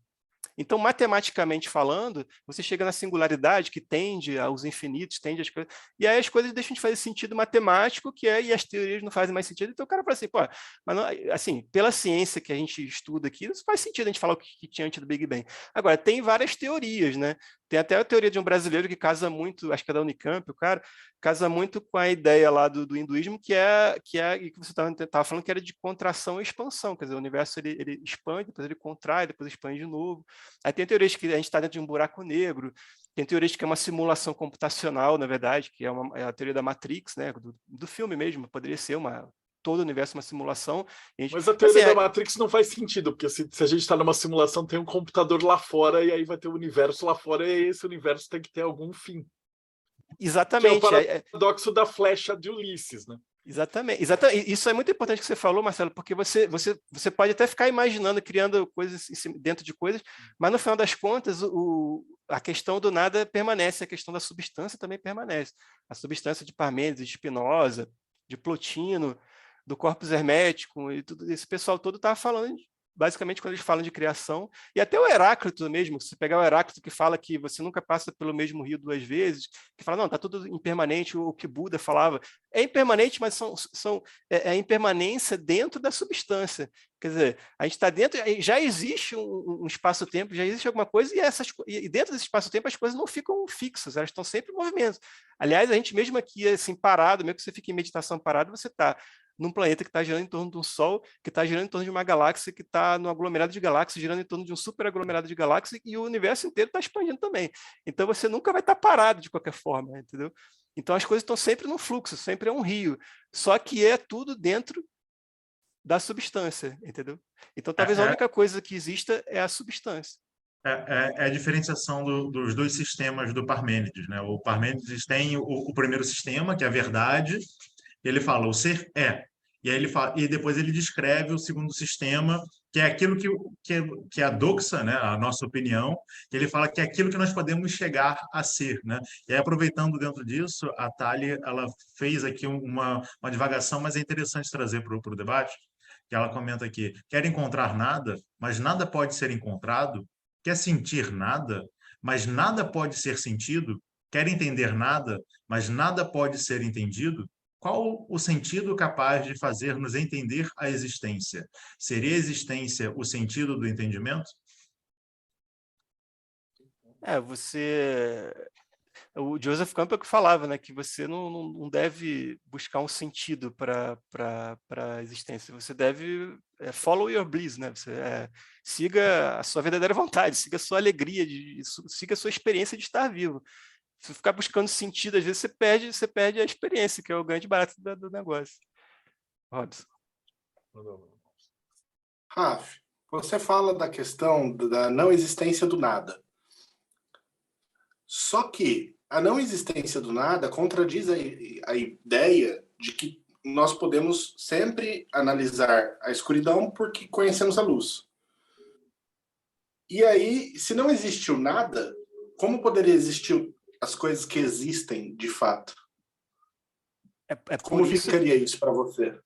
Então, matematicamente falando, você chega na singularidade que tende aos infinitos, tende às coisas, e aí as coisas deixam de fazer sentido matemático, e as teorias não fazem mais sentido. Então o cara fala assim, pô, mas não, assim, pela ciência que a gente estuda aqui, não faz sentido a gente falar o que tinha antes do Big Bang. Agora, tem várias teorias, né? Tem até a teoria de um brasileiro que casa muito, acho que é da Unicamp, o cara, casa muito com a ideia lá do hinduísmo, que você estava falando que era de contração e expansão, quer dizer, o universo ele expande, depois ele contrai, depois expande de novo. Aí tem teorias que a gente está dentro de um buraco negro, tem teorias que é uma simulação computacional, na verdade, que é a teoria da Matrix, né, do filme mesmo, poderia ser todo o universo uma simulação. Mas a teoria da Matrix não faz sentido, porque se a gente está numa simulação, tem um computador lá fora, e aí vai ter o universo lá fora, e esse universo tem que ter algum fim. Exatamente. Que é o paradoxo da flecha de Ulisses, né? Exatamente. Isso é muito importante que você falou, Marcelo, porque você pode até ficar imaginando, criando coisas dentro de coisas, mas no final das contas, a questão do nada permanece, a questão da substância também permanece. A substância de Parmênides, de Spinoza, de Plotino, do corpus hermético, e tudo esse pessoal todo estava falando, basicamente, quando eles falam de criação, e até o Heráclito mesmo, se pegar o Heráclito que fala que você nunca passa pelo mesmo rio duas vezes, que fala, não, está tudo impermanente, o que Buda falava, é impermanente, mas é impermanência dentro da substância. Quer dizer, a gente está dentro, já existe um espaço-tempo, já existe alguma coisa, e dentro desse espaço-tempo as coisas não ficam fixas, elas estão sempre em movimento. Aliás, a gente mesmo aqui, assim, parado, mesmo que você fique em meditação parado, você está num planeta que está girando em torno de um Sol, que está girando em torno de uma galáxia, que está no aglomerado de galáxias, girando em torno de um super aglomerado de galáxias, e o universo inteiro está expandindo também. Então você nunca vai estar parado de qualquer forma, entendeu? Então as coisas estão sempre no fluxo, sempre é um rio. Só que é tudo dentro da substância, entendeu? Então talvez a única coisa que exista é a substância. É a diferenciação dos dois sistemas do Parmênides, né? O Parmênides tem o primeiro sistema, que é a verdade, e ele fala, o ser é. E aí e depois ele descreve o segundo sistema, que é aquilo que é a doxa, né, a nossa opinião, que ele fala que é aquilo que nós podemos chegar a ser, né? E aí, aproveitando dentro disso, a Thalia, ela fez aqui uma divagação, mas é interessante trazer para o debate, que ela comenta aqui, quer encontrar nada, mas nada pode ser encontrado, quer sentir nada, mas nada pode ser sentido, quer entender nada, mas nada pode ser entendido. Qual o sentido capaz de fazer-nos entender a existência? Seria a existência o sentido do entendimento? O Joseph Campbell que falava, né, que você não deve buscar um sentido para a existência. Você deve follow your bliss, né? Siga a sua verdadeira vontade, siga a sua alegria, siga a sua experiência de estar vivo. Se ficar buscando sentido, às vezes você perde a experiência, que é o grande barato do negócio. Robson. Raf, você fala da questão da não existência do nada. Só que a não existência do nada contradiz a ideia de que nós podemos sempre analisar a escuridão porque conhecemos a luz. E aí, se não existe o nada, como poderia existir as coisas que existem de fato? Como ficaria isso para você?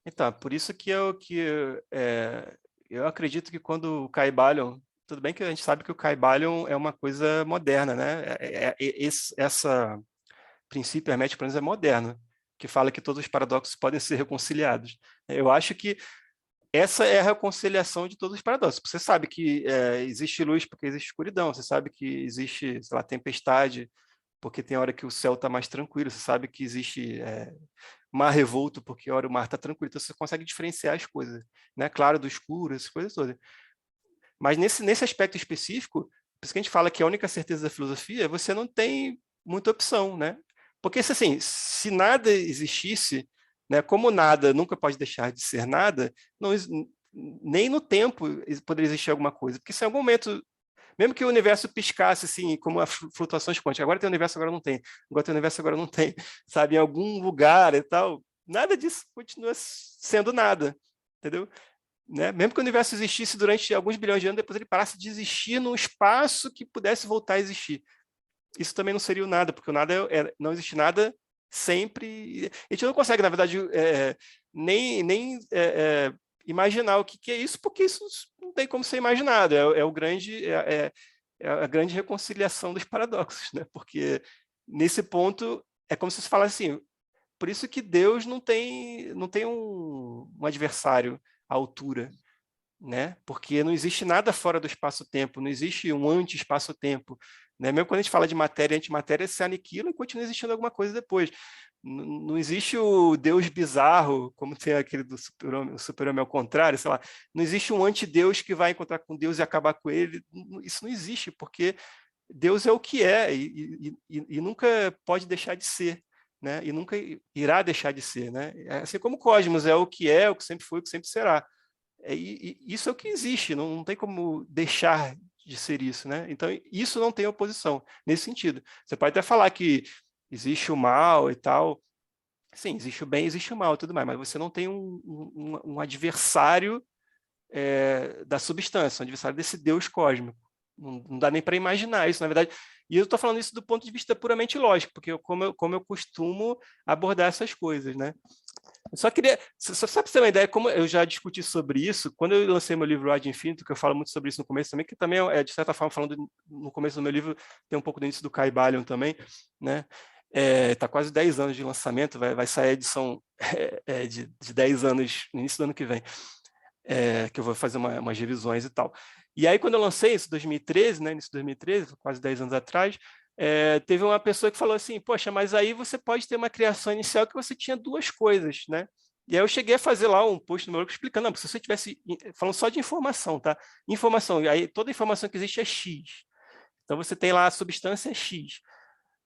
Então, por isso que eu acredito que quando o Caibalion, tudo bem que a gente sabe que o Caibalion é uma coisa moderna, né? Essa princípio hermético, pelo menos, é moderno, que fala que todos os paradoxos podem ser reconciliados. Eu acho que essa é a reconciliação de todos os paradoxos. Você sabe que existe luz porque existe escuridão, você sabe que existe, sei lá, tempestade porque tem hora que o céu está mais tranquilo, você sabe que existe mar revolto porque hora o mar está tranquilo, então você consegue diferenciar as coisas, né? Claro do escuro, essas coisas todas. Mas nesse aspecto específico, por isso que a gente fala que a única certeza da filosofia é você não tem muita opção, né? Porque assim, se nada existisse, né, como nada nunca pode deixar de ser nada, nem no tempo poderia existir alguma coisa, porque se em algum momento, mesmo que o universo piscasse assim, como as flutuações quânticas, agora tem o universo, agora não tem, agora tem o universo, agora não tem, sabe, em algum lugar e tal, nada disso continua sendo nada, entendeu? Né? Mesmo que o universo existisse durante alguns bilhões de anos, depois ele parasse de existir num espaço que pudesse voltar a existir. Isso também não seria o nada, porque o nada não existe nada sempre. A gente não consegue, na verdade, nem imaginar o que é isso, porque isso não tem como ser imaginado. É a grande reconciliação dos paradoxos, né? Porque nesse ponto é como se se falasse assim. Por isso que Deus não tem um adversário à altura, né? Porque não existe nada fora do espaço-tempo, não existe um anti-espaço-tempo, né? Mesmo quando a gente fala de matéria e antimatéria, se aniquila e continua existindo alguma coisa depois. Não existe o Deus bizarro, como tem aquele do super-homem ao contrário, sei lá. Não existe um anti-Deus que vai encontrar com Deus e acabar com ele. Isso não existe, porque Deus é o que é e nunca pode deixar de ser, né? E nunca irá deixar de ser, né? Assim como o cosmos é o que sempre foi, o que sempre será. Isso é o que existe, não tem como deixar de ser isso, né? Então, isso não tem oposição nesse sentido. Você pode até falar que existe o mal e tal. Sim, existe o bem, existe o mal e tudo mais, mas você não tem um adversário da substância, um adversário desse Deus cósmico. Não dá nem para imaginar isso, na verdade. E eu estou falando isso do ponto de vista puramente lógico, porque como eu costumo abordar essas coisas, né? Eu só queria, só para você ter uma ideia, como eu já discuti sobre isso, quando eu lancei meu livro Ad Infinito, que eu falo muito sobre isso no começo também, que também de certa forma, falando no começo do meu livro, tem um pouco do início do Caibalion também, né? Está quase 10 anos de lançamento, vai sair a edição de 10 anos no início do ano que vem, que eu vou fazer umas revisões e tal. E aí, quando eu lancei isso, 2013, né, início de 2013, quase 10 anos atrás, teve uma pessoa que falou assim, poxa, mas aí você pode ter uma criação inicial que você tinha duas coisas, né? E aí eu cheguei a fazer lá um post no meu blog explicando, não, porque se você tivesse, falando só de informação, tá? Informação, aí toda informação que existe é X. Então você tem lá a substância X.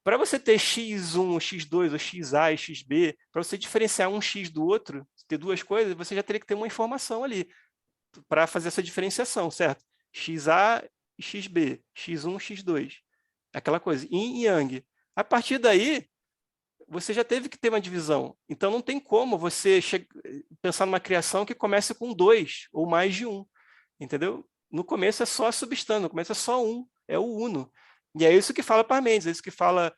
Para você ter X1, X2, ou XA e XB, para você diferenciar um X do outro, ter duas coisas, você já teria que ter uma informação ali para fazer essa diferenciação, certo? XA e XB, X1, X2. Aquela coisa, yin e yang. A partir daí, você já teve que ter uma divisão. Então, não tem como você pensar numa criação que comece com 2 ou mais de 1. Entendeu? No começo é só a substância, no começo é só um, é o uno. E é isso que fala Parmênides, é isso que fala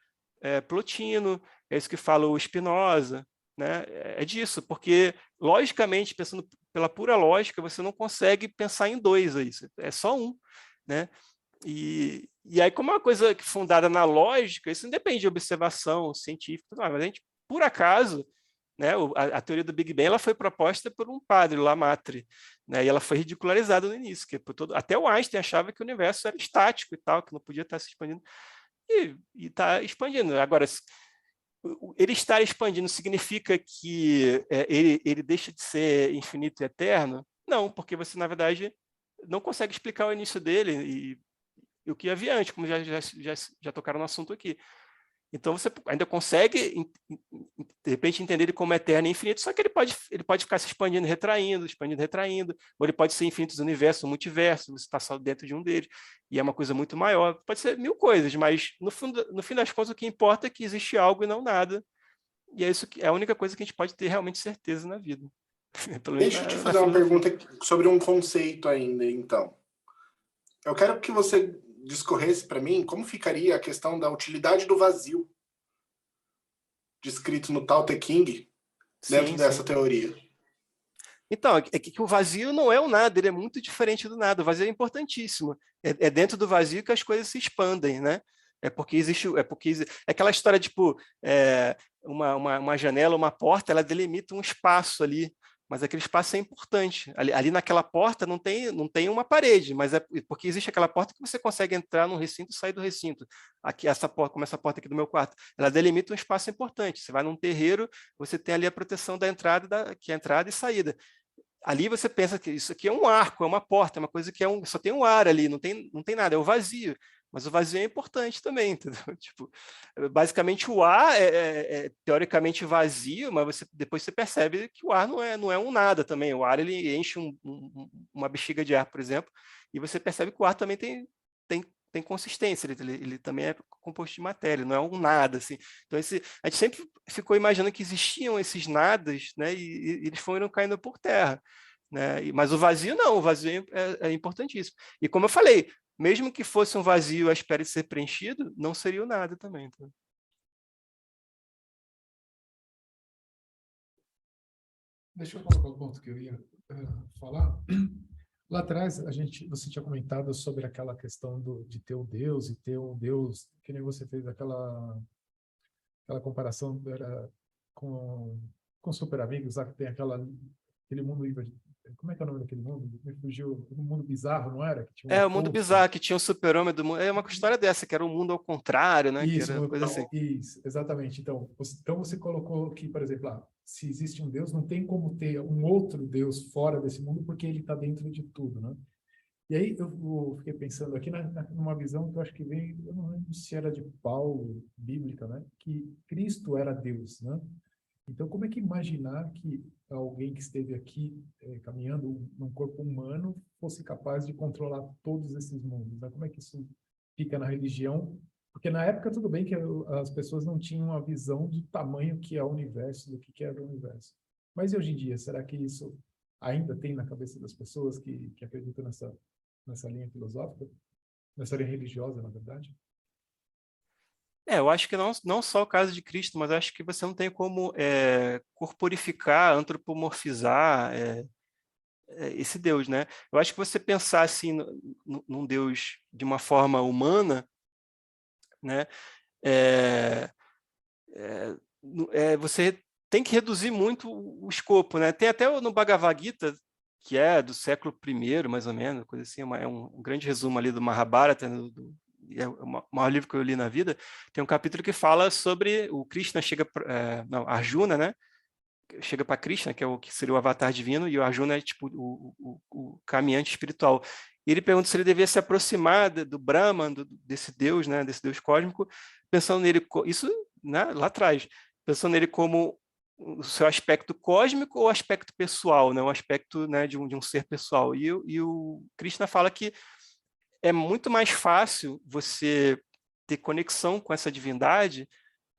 Plotino, é isso que fala o Spinoza. Né? É disso, porque, logicamente, pensando pela pura lógica, você não consegue pensar em 2 aí, é só um. Né? E aí, como é uma coisa fundada na lógica, isso não depende de observação científica, mas a gente, por acaso, né, a teoria do Big Bang ela foi proposta por um padre, Lamarck, né, e ela foi ridicularizada no início, que até o Einstein achava que o universo era estático e tal, que não podia estar se expandindo, e está expandindo. Agora, ele estar expandindo significa que ele deixa de ser infinito e eterno? Não, porque você, na verdade, não consegue explicar o início dele e o que havia antes, como já tocaram no assunto aqui. Então, você ainda consegue, de repente, entender ele como eterno e infinito, só que ele pode ficar se expandindo, retraindo, ou ele pode ser infinitos universos, um multiverso, você está só dentro de um deles, e é uma coisa muito maior. Pode ser 1000 coisas, mas, no fim das contas, o que importa é que existe algo e não nada. E isso é a única coisa que a gente pode ter realmente certeza na vida. Deixa eu te fazer uma pergunta sobre um conceito ainda, então. Eu quero que você discorresse para mim como ficaria a questão da utilidade do vazio descrito no Tao Te Ching dentro dessa teoria. Então, é que o vazio não é o nada, ele é muito diferente do nada. O vazio é importantíssimo. É dentro do vazio que as coisas se expandem, né? É aquela história, tipo, uma janela, uma porta, ela delimita um espaço ali, mas aquele espaço é importante. Ali naquela porta não tem uma parede, mas é porque existe aquela porta que você consegue entrar num recinto e sair do recinto. Aqui, como essa porta aqui do meu quarto, ela delimita um espaço importante. Você vai num terreiro, você tem ali a proteção da entrada, que é entrada e saída. Ali você pensa que isso aqui é um arco, é uma porta, é uma coisa que só tem um ar ali, não tem nada, é o vazio. Mas o vazio é importante também, entendeu? Tipo, basicamente o ar é teoricamente vazio, mas depois você percebe que o ar não é um nada também. O ar ele enche uma bexiga de ar, por exemplo, e você percebe que o ar também tem consistência, ele também é composto de matéria, não é um nada, assim. Então, a gente sempre ficou imaginando que existiam esses nadas, né, e eles foram caindo por terra, né? Mas o vazio não, o vazio é importantíssimo. E como eu falei, mesmo que fosse um vazio à espera de ser preenchido, não seria o nada também. Tá? Deixa eu colocar o ponto que eu ia falar. Lá atrás, você tinha comentado sobre aquela questão de ter um Deus e ter um Deus, que nem você fez aquela comparação com Super Amigos, lá que tem aquele mundo, como é que é o nome daquele mundo? Me fugiu, um mundo bizarro, não era? Que tinha o mundo bizarro, que tinha um super-homem do mundo, é uma história dessa, que era um mundo ao contrário, né? Isso, que era coisa assim. Isso, exatamente. Então você colocou que, por exemplo, se existe um Deus, não tem como ter um outro Deus fora desse mundo, porque ele está dentro de tudo, né? E aí eu fiquei pensando aqui numa visão que eu acho que veio, eu não lembro se era de Paulo, bíblica, né? Que Cristo era Deus, né? Então, como é que imaginar que alguém que esteve aqui caminhando num corpo humano fosse capaz de controlar todos esses mundos, né? Como é que isso fica na religião? Porque na época, tudo bem que as pessoas não tinham a visão do tamanho que é o universo, do que é o universo. Mas e hoje em dia, será que isso ainda tem na cabeça das pessoas que acreditam nessa linha filosófica? Nessa linha religiosa, na verdade? Eu acho que não só o caso de Cristo, mas acho que você não tem como corporificar, antropomorfizar esse Deus, né? Eu acho que você pensar assim num Deus de uma forma humana, né? Você tem que reduzir muito o escopo, né? Tem até no Bhagavad Gita, que é do século I, mais ou menos, coisa assim, é um grande resumo ali do Mahabharata, é o maior livro que eu li na vida. Tem um capítulo que fala sobre o Krishna Arjuna, né? Chega para Krishna, que seria o avatar divino, e o Arjuna é tipo o caminhante espiritual. E ele pergunta se ele devia se aproximar do Brahman, desse Deus, né? Desse Deus cósmico, pensando nele, isso, né? Lá atrás, pensando nele como o seu aspecto cósmico ou aspecto pessoal, né? O aspecto, né, de um ser pessoal. E o Krishna fala que é muito mais fácil você ter conexão com essa divindade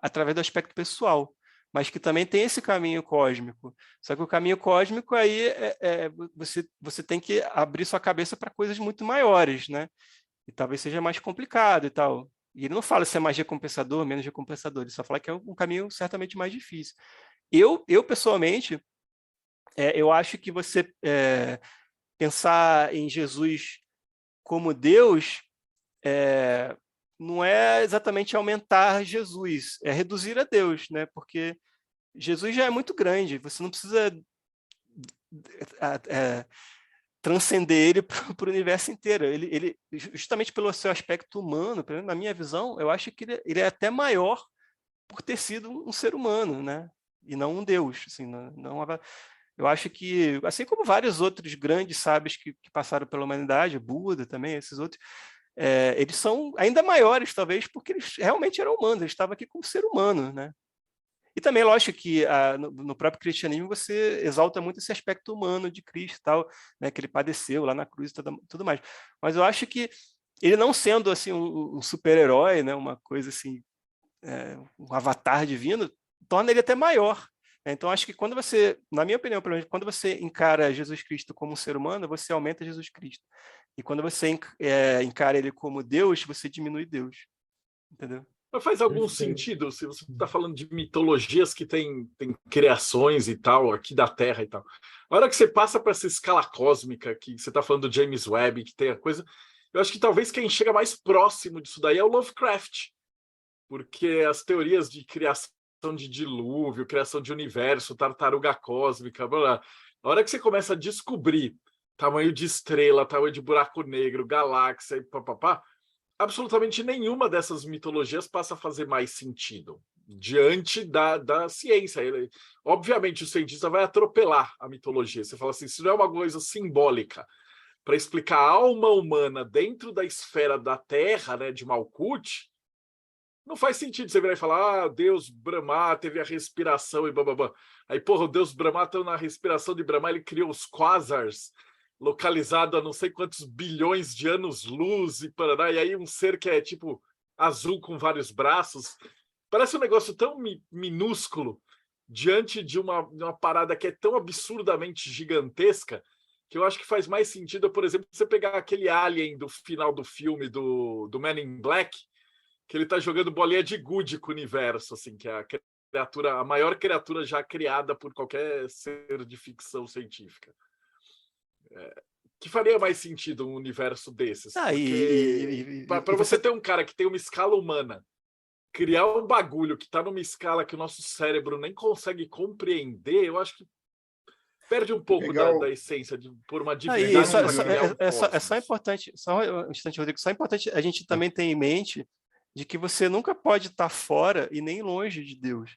através do aspecto pessoal, mas que também tem esse caminho cósmico. Só que o caminho cósmico aí você tem que abrir sua cabeça para coisas muito maiores, né? E talvez seja mais complicado e tal. E ele não fala se é mais recompensador ou menos recompensador, ele só fala que é um caminho certamente mais difícil. Eu pessoalmente, eu acho que você pensar em Jesus como Deus não é exatamente aumentar Jesus, é reduzir a Deus, né? Porque Jesus já é muito grande, você não precisa transcender ele para o universo inteiro. Ele, justamente pelo seu aspecto humano, pelo menos na minha visão, eu acho que ele é até maior por ter sido um ser humano, né? E não um Deus. Assim, eu acho que, assim como vários outros grandes sábios que passaram pela humanidade, Buda também, esses outros, eles são ainda maiores, talvez, porque eles realmente eram humanos, eles estavam aqui como ser humano, né? E também, lógico, que no próprio cristianismo você exalta muito esse aspecto humano de Cristo, tal, né, que ele padeceu lá na cruz e tudo mais. Mas eu acho que ele não sendo assim um super-herói, né, uma coisa assim, um avatar divino, torna ele até maior. Então, acho que quando você, na minha opinião, pelo menos, quando você encara Jesus Cristo como um ser humano, você aumenta Jesus Cristo. E quando você encara ele como Deus, você diminui Deus. Entendeu? Mas faz algum Perfeito. sentido se você está falando de mitologias que tem criações e tal, aqui da Terra e tal. A hora que você passa para essa escala cósmica, que você está falando do James Webb, que tem a coisa, eu acho que talvez quem chega mais próximo disso daí é o Lovecraft, porque as teorias de criação de dilúvio, criação de universo, tartaruga cósmica, blá, blá. A hora que você começa a descobrir tamanho de estrela, tamanho de buraco negro, galáxia e papapá, absolutamente nenhuma dessas mitologias passa a fazer mais sentido diante da ciência. Obviamente, o cientista vai atropelar a mitologia. Você fala assim, se não é uma coisa simbólica para explicar a alma humana dentro da esfera da Terra, né, de Malkuth, não faz sentido você virar e falar, Deus Brahma teve a respiração e bababá. Aí, porra, o Deus Brahma tá na respiração de Brahma, ele criou os quasars, localizado a não sei quantos bilhões de anos-luz e paraná, e aí um ser que é tipo azul com vários braços. Parece um negócio tão minúsculo diante de uma parada que é tão absurdamente gigantesca que eu acho que faz mais sentido, por exemplo, você pegar aquele alien do final do filme do Man in Black, que ele tá jogando bolinha de gude com o universo, assim, que é a maior criatura já criada por qualquer ser de ficção científica. Que faria mais sentido um universo desses. Para você ter um cara que tem uma escala humana, criar um bagulho que está numa escala que o nosso cérebro nem consegue compreender, eu acho que perde um pouco da essência de por uma divindade. É só importante, só um instante, Rodrigo, só importante a gente também ter em mente de que você nunca pode estar fora e nem longe de Deus,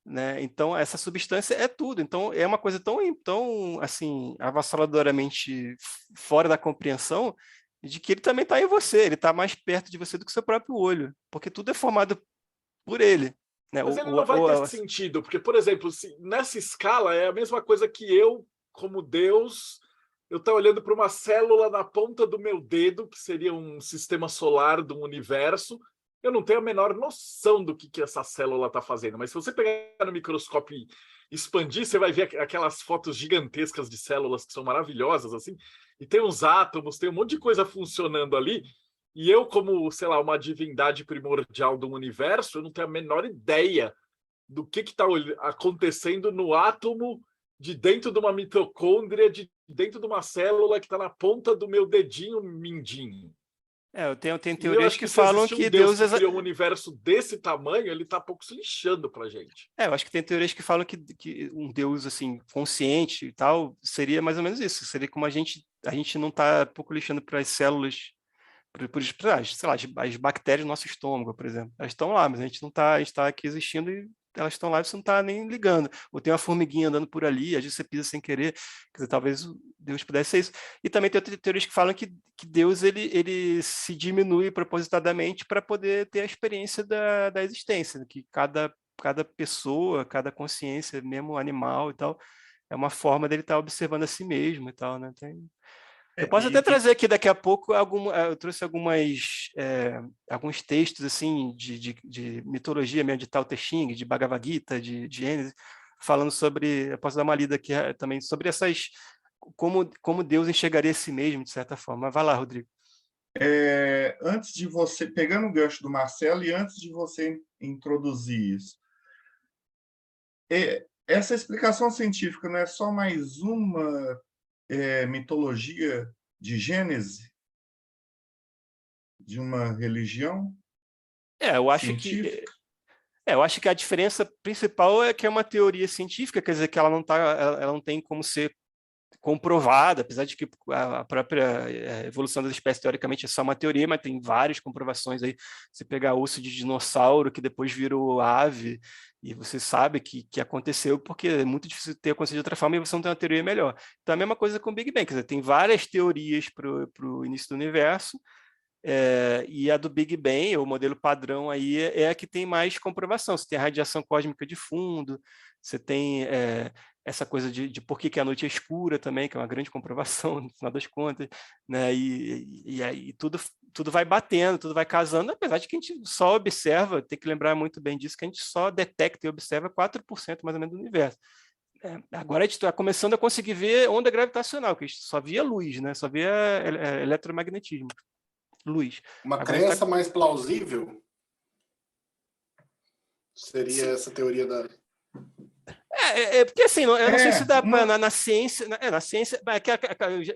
né? Então essa substância é tudo. Então é uma coisa tão assim avassaladoramente fora da compreensão de que ele também está em você. Ele está mais perto de você do que o seu próprio olho, porque tudo é formado por ele. Né? Mas ele não vai ter sentido, porque, por exemplo, nessa escala é a mesma coisa que eu, como Deus, eu estou olhando para uma célula na ponta do meu dedo, que seria um sistema solar de um universo. Eu não tenho a menor noção do que essa célula está fazendo, mas se você pegar no microscópio e expandir, você vai ver aquelas fotos gigantescas de células que são maravilhosas, assim, e tem uns átomos, tem um monte de coisa funcionando ali, e eu, como, sei lá, uma divindade primordial do universo, eu não tenho a menor ideia do que está acontecendo no átomo de dentro de uma mitocôndria, de dentro de uma célula que está na ponta do meu dedinho mindinho. Eu tenho teorias que falam que Deus criou um universo desse tamanho, ele está pouco se lixando para a gente. Eu acho que tem teorias que falam que um Deus assim consciente e tal seria mais ou menos isso. Seria como a gente não está pouco lixando para as células, sei lá, as bactérias do nosso estômago, por exemplo. Elas estão lá, mas a gente não está, a gente está aqui existindo e elas estão lá e você não está nem ligando. Ou tem uma formiguinha andando por ali, às vezes você pisa sem querer. Quer dizer, talvez Deus pudesse ser isso. E também tem outras teorias que falam que Deus ele se diminui propositadamente para poder ter a experiência da existência, que cada pessoa, cada consciência, mesmo animal e tal, é uma forma dele estar observando a si mesmo e tal, né? Eu posso até trazer aqui daqui a pouco eu trouxe alguns textos assim de mitologia mesmo, de Tao Te Ching, de Bhagavad Gita, de Gênesis, falando sobre, eu posso dar uma lida aqui também sobre como Deus enxergaria a si mesmo, de certa forma. Vai lá, Rodrigo. Antes de você, pegando o gancho do Marcelo, e antes de você introduzir isso, essa explicação científica não é só mais uma mitologia de Gênese de uma religião científica? Eu acho que a diferença principal é que é uma teoria científica, quer dizer que ela não tem como ser comprovada, apesar de que a própria evolução das espécies teoricamente é só uma teoria, mas tem várias comprovações aí. Você pegar osso de dinossauro que depois virou ave, e você sabe que aconteceu porque é muito difícil ter acontecido de outra forma e você não tem uma teoria melhor. Então, a mesma coisa com o Big Bang, quer dizer, tem várias teorias para o início do universo, e a do Big Bang, o modelo padrão aí, é a que tem mais comprovação. Você tem a radiação cósmica de fundo, você tem essa coisa de por que a noite é escura também, que é uma grande comprovação, no final das contas, né? E aí tudo vai batendo, tudo vai casando, apesar de que a gente só observa, tem que lembrar muito bem disso, que a gente só detecta e observa 4% mais ou menos do universo. Agora a gente está começando a conseguir ver onda gravitacional, que a gente só via luz, né? Só via eletromagnetismo, luz. Uma Agora a gente crença mais plausível seria Sim. essa teoria da... Porque assim, eu não sei se dá uma- na ciência, na ciência,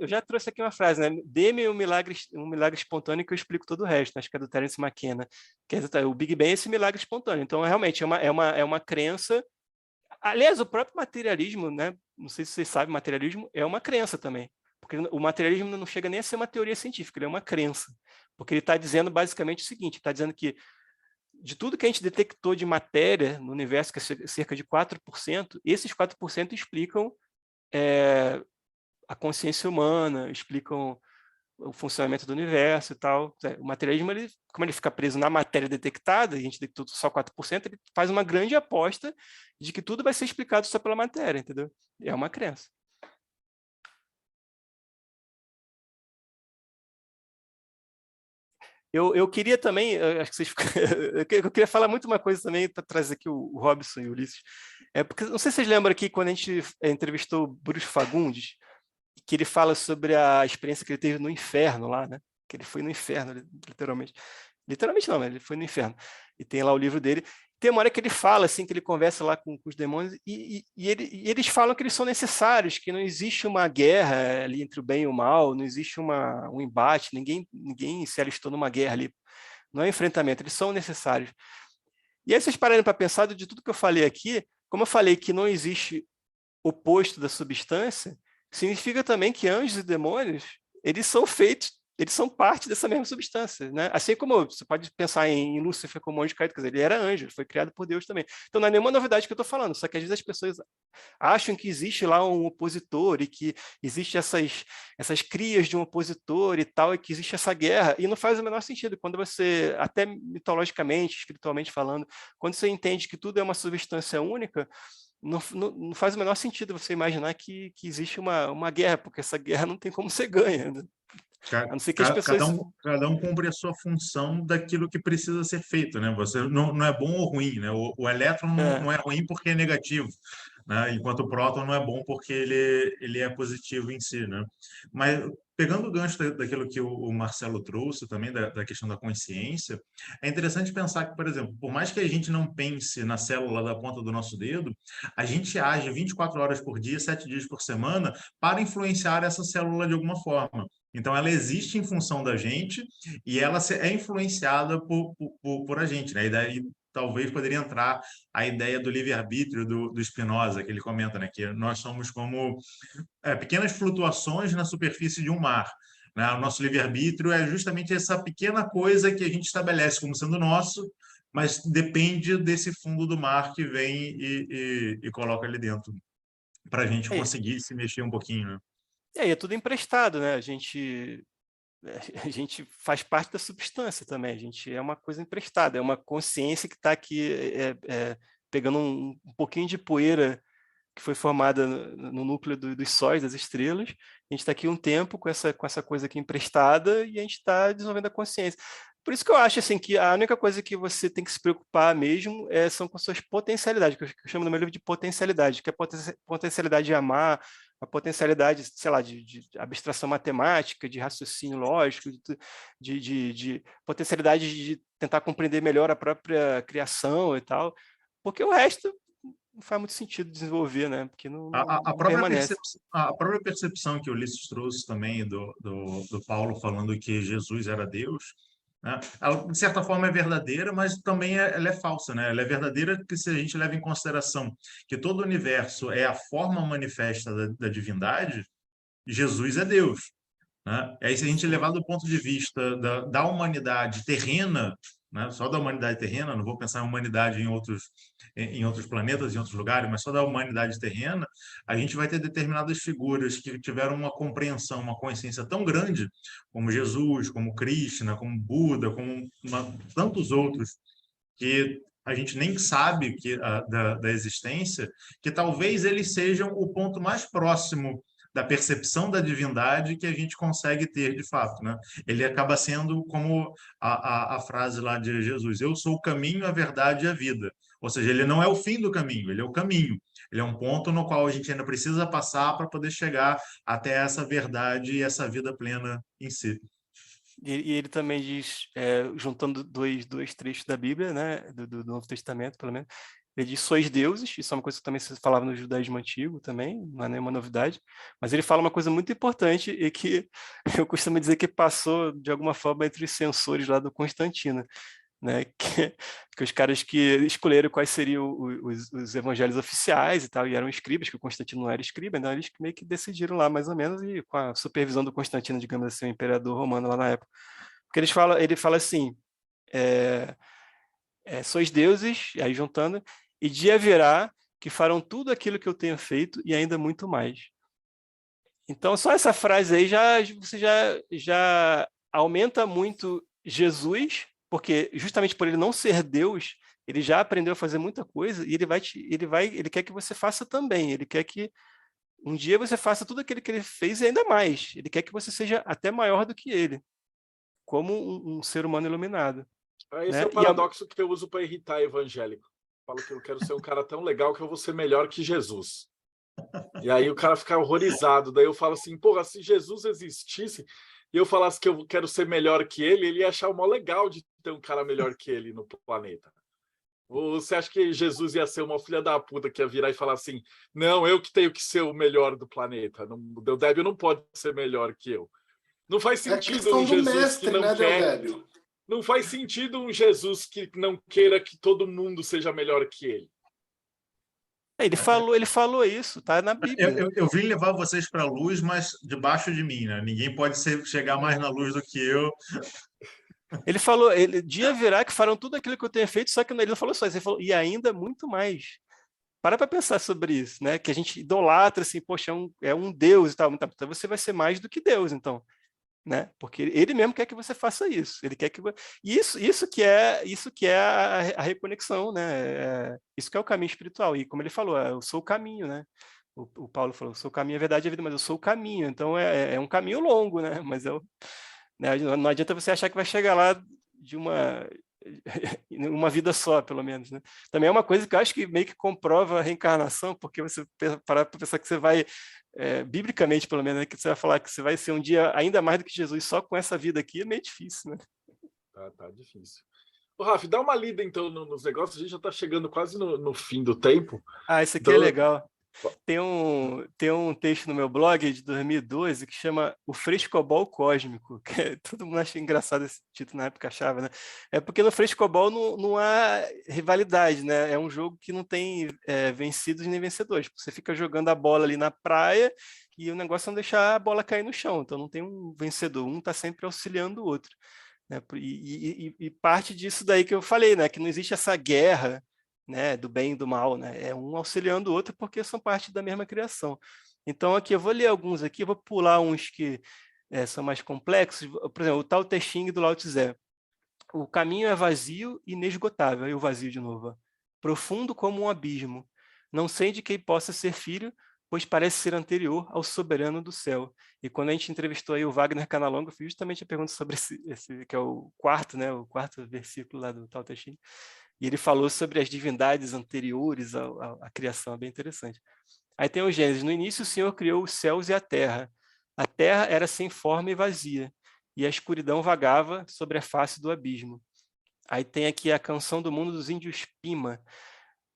eu já trouxe aqui uma frase, né? Dê-me um milagre espontâneo que eu explico todo o resto, acho que é do Terence McKenna, que é o Big Bang é esse milagre espontâneo. Então, realmente, é uma crença. Aliás, o próprio materialismo, né? Não sei se vocês sabem, materialismo é uma crença também, porque o materialismo não chega nem a ser uma teoria científica, ele é uma crença, porque ele está dizendo basicamente o seguinte, está dizendo que de tudo que a gente detectou de matéria no universo, que é cerca de 4%, esses 4% explicam a consciência humana, explicam o funcionamento do universo e tal. O materialismo, como ele fica preso na matéria detectada, e a gente detectou só 4%, ele faz uma grande aposta de que tudo vai ser explicado só pela matéria, entendeu? É uma crença. Eu queria também, acho que vocês, eu queria falar muito uma coisa também para trazer aqui o Robson e o Ulisses. Porque não sei se vocês lembram aqui quando a gente entrevistou o Bruce Fagundes, que ele fala sobre a experiência que ele teve no inferno lá, né? Que ele foi no inferno, literalmente. Literalmente não, mas ele foi no inferno. E tem lá o livro dele. Tem uma hora que ele fala, assim, que ele conversa lá com os demônios, e eles falam que eles são necessários, que não existe uma guerra ali entre o bem e o mal, não existe um embate, ninguém se alistou numa guerra ali. Não é enfrentamento, eles são necessários. E aí vocês pararem para pensar de tudo que eu falei aqui, como eu falei que não existe oposto da substância, significa também que anjos e demônios, eles são parte dessa mesma substância, né? Assim como você pode pensar em Lúcifer como anjo caído, quer dizer, ele era anjo, ele foi criado por Deus também. Então não é nenhuma novidade que eu estou falando, só que às vezes as pessoas acham que existe lá um opositor e que existe essas crias de um opositor e tal, e que existe essa guerra, e não faz o menor sentido. Quando você, até mitologicamente, espiritualmente falando, quando você entende que tudo é uma substância única, não faz o menor sentido você imaginar que existe uma guerra, porque essa guerra não tem como ser ganha, né? A não ser que as pessoas... Cada um cumpre a sua função daquilo que precisa ser feito, né? Você não é bom ou ruim, né? O elétron não é ruim porque é negativo, né? Enquanto o próton não é bom porque ele é positivo em si, né? Mas pegando o gancho daquilo que o Marcelo trouxe também, da questão da consciência, é interessante pensar que, por exemplo, por mais que a gente não pense na célula da ponta do nosso dedo, a gente age 24 horas por dia, 7 dias por semana, para influenciar essa célula de alguma forma. Então, ela existe em função da gente e ela é influenciada por a gente, né? E daí talvez poderia entrar a ideia do livre-arbítrio do Spinoza, que ele comenta, né? Que nós somos como pequenas flutuações na superfície de um mar. Né? O nosso livre-arbítrio é justamente essa pequena coisa que a gente estabelece como sendo nosso, mas depende desse fundo do mar que vem e coloca ali dentro, para a gente conseguir se mexer um pouquinho, né? E aí é tudo emprestado, né? A gente faz parte da substância também, a gente é uma coisa emprestada, é uma consciência que está aqui pegando um pouquinho de poeira que foi formada no núcleo dos sóis, das estrelas, a gente está aqui um tempo com essa coisa aqui emprestada e a gente está desenvolvendo a consciência. Por isso que eu acho assim, que a única coisa que você tem que se preocupar mesmo são com suas potencialidades, que eu chamo no meu livro de potencialidade, que é a potencialidade de amar, a potencialidade, sei lá, de abstração matemática, de raciocínio lógico, de potencialidade de tentar compreender melhor a própria criação e tal, porque o resto não faz muito sentido desenvolver, né? Porque não permanece. A própria percepção que o Ulisses trouxe também do Paulo falando que Jesus era Deus, né? Ela, de certa forma é verdadeira, mas também ela é falsa, né? Ela é verdadeira que se a gente leva em consideração que todo o universo é a forma manifesta da divindade, Jesus é Deus, né? Aí se a gente levar do ponto de vista da humanidade terrena, né? Só da humanidade terrena, não vou pensar em humanidade em outros planetas, em outros lugares, mas só da humanidade terrena, a gente vai ter determinadas figuras que tiveram uma compreensão, uma consciência tão grande, como Jesus, como Krishna, como Buda, como tantos outros, que a gente nem sabe da existência, que talvez eles sejam o ponto mais próximo da percepção da divindade que a gente consegue ter de fato, né? Ele acaba sendo como a frase lá de Jesus: eu sou o caminho, a verdade e a vida. Ou seja, ele não é o fim do caminho, ele é o caminho. Ele é um ponto no qual a gente ainda precisa passar para poder chegar até essa verdade e essa vida plena em si. E ele também diz, juntando dois trechos da Bíblia, né, do Novo Testamento, pelo menos, ele diz: sois deuses. Isso é uma coisa que também se falava no judaísmo antigo também, não é nenhuma novidade, mas ele fala uma coisa muito importante e que eu costumo dizer que passou, de alguma forma, entre os censores lá do Constantino, né, que os caras que escolheram quais seriam os evangelhos oficiais e tal, e eram escribas, que o Constantino não era escriba, então eles meio que decidiram lá, mais ou menos, e com a supervisão do Constantino, digamos assim, o imperador romano lá na época. Porque ele fala assim, sois deuses, aí juntando, e dia virá que farão tudo aquilo que eu tenho feito e ainda muito mais. Então, só essa frase aí você já aumenta muito Jesus, porque justamente por ele não ser Deus, ele já aprendeu a fazer muita coisa e ele quer que você faça também. Ele quer que um dia você faça tudo aquilo que ele fez e ainda mais. Ele quer que você seja até maior do que ele, como um ser humano iluminado. Esse né? é o paradoxo que eu uso para irritar evangélico. Falo que eu quero ser um cara tão legal que eu vou ser melhor que Jesus. E aí o cara fica horrorizado. Daí eu falo assim, porra, se Jesus existisse e eu falasse que eu quero ser melhor que ele ia achar o mó legal de ter um cara melhor que ele no planeta. Ou você acha que Jesus ia ser uma filha da puta que ia virar e falar assim, não, eu que tenho que ser o melhor do planeta. O Deodébio não pode ser melhor que eu. Não faz sentido um Jesus mestre, que não quer... Deodébio? Não faz sentido um Jesus que não queira que todo mundo seja melhor que ele. Ele falou isso, tá na Bíblia. Eu vim levar vocês para a luz, mas debaixo de mim, né? Ninguém pode chegar mais na luz do que eu. Ele falou, dia virá que farão tudo aquilo que eu tenho feito, só que ele não falou só isso, ele falou, e ainda muito mais. Para pensar sobre isso, né? Que a gente idolatra, assim, poxa, é um Deus e tal. Então você vai ser mais do que Deus, então. Né? Porque ele mesmo quer que você faça isso. Ele quer que isso que é a reconexão, né? Isso que é o caminho espiritual. E como ele falou, eu sou o caminho, né? O Paulo falou, eu sou o caminho, a verdade e a vida, mas eu sou o caminho. Então é um caminho longo, né? Mas né? Não adianta você achar que vai chegar lá de uma vida só, pelo menos, né? Também é uma coisa que eu acho que meio que comprova a reencarnação, porque você parar para pensar que você vai biblicamente, pelo menos, né, que você vai falar que você vai ser um dia ainda mais do que Jesus só com essa vida aqui, é meio difícil, né? Tá difícil. Ô, Rafa, dá uma lida, então, nos negócios. A gente já está chegando quase no fim do tempo. Isso aqui é legal. Tem um texto no meu blog de 2012 que chama O Frescobol Cósmico, que todo mundo acha engraçado esse título, na época achava, né? É porque no Frescobol não há rivalidade, né? É um jogo que não tem vencidos nem vencedores. Você fica jogando a bola ali na praia e o negócio é não deixar a bola cair no chão, então não tem um vencedor, um está sempre auxiliando o outro. Né? E parte disso daí que eu falei, né? Que não existe essa guerra, né, do bem e do mal, né? É um auxiliando o outro porque são parte da mesma criação. Então aqui eu vou ler alguns aqui, eu vou pular uns que são mais complexos. Por exemplo, o Tao Te Ching do Lao Tse. O caminho é vazio e inesgotável. Aí o vazio de novo. Profundo como um abismo. Não sei de quem possa ser filho, pois parece ser anterior ao soberano do céu. E quando a gente entrevistou aí o Wagner Canalonga, eu fiz justamente a pergunta sobre esse que é o quarto, né, o quarto versículo lá do Tao Te Ching. E ele falou sobre as divindades anteriores à criação, é bem interessante. Aí tem o Gênesis. No início, o Senhor criou os céus e a terra. A terra era sem forma e vazia, e a escuridão vagava sobre a face do abismo. Aí tem aqui a canção do mundo dos índios Pima.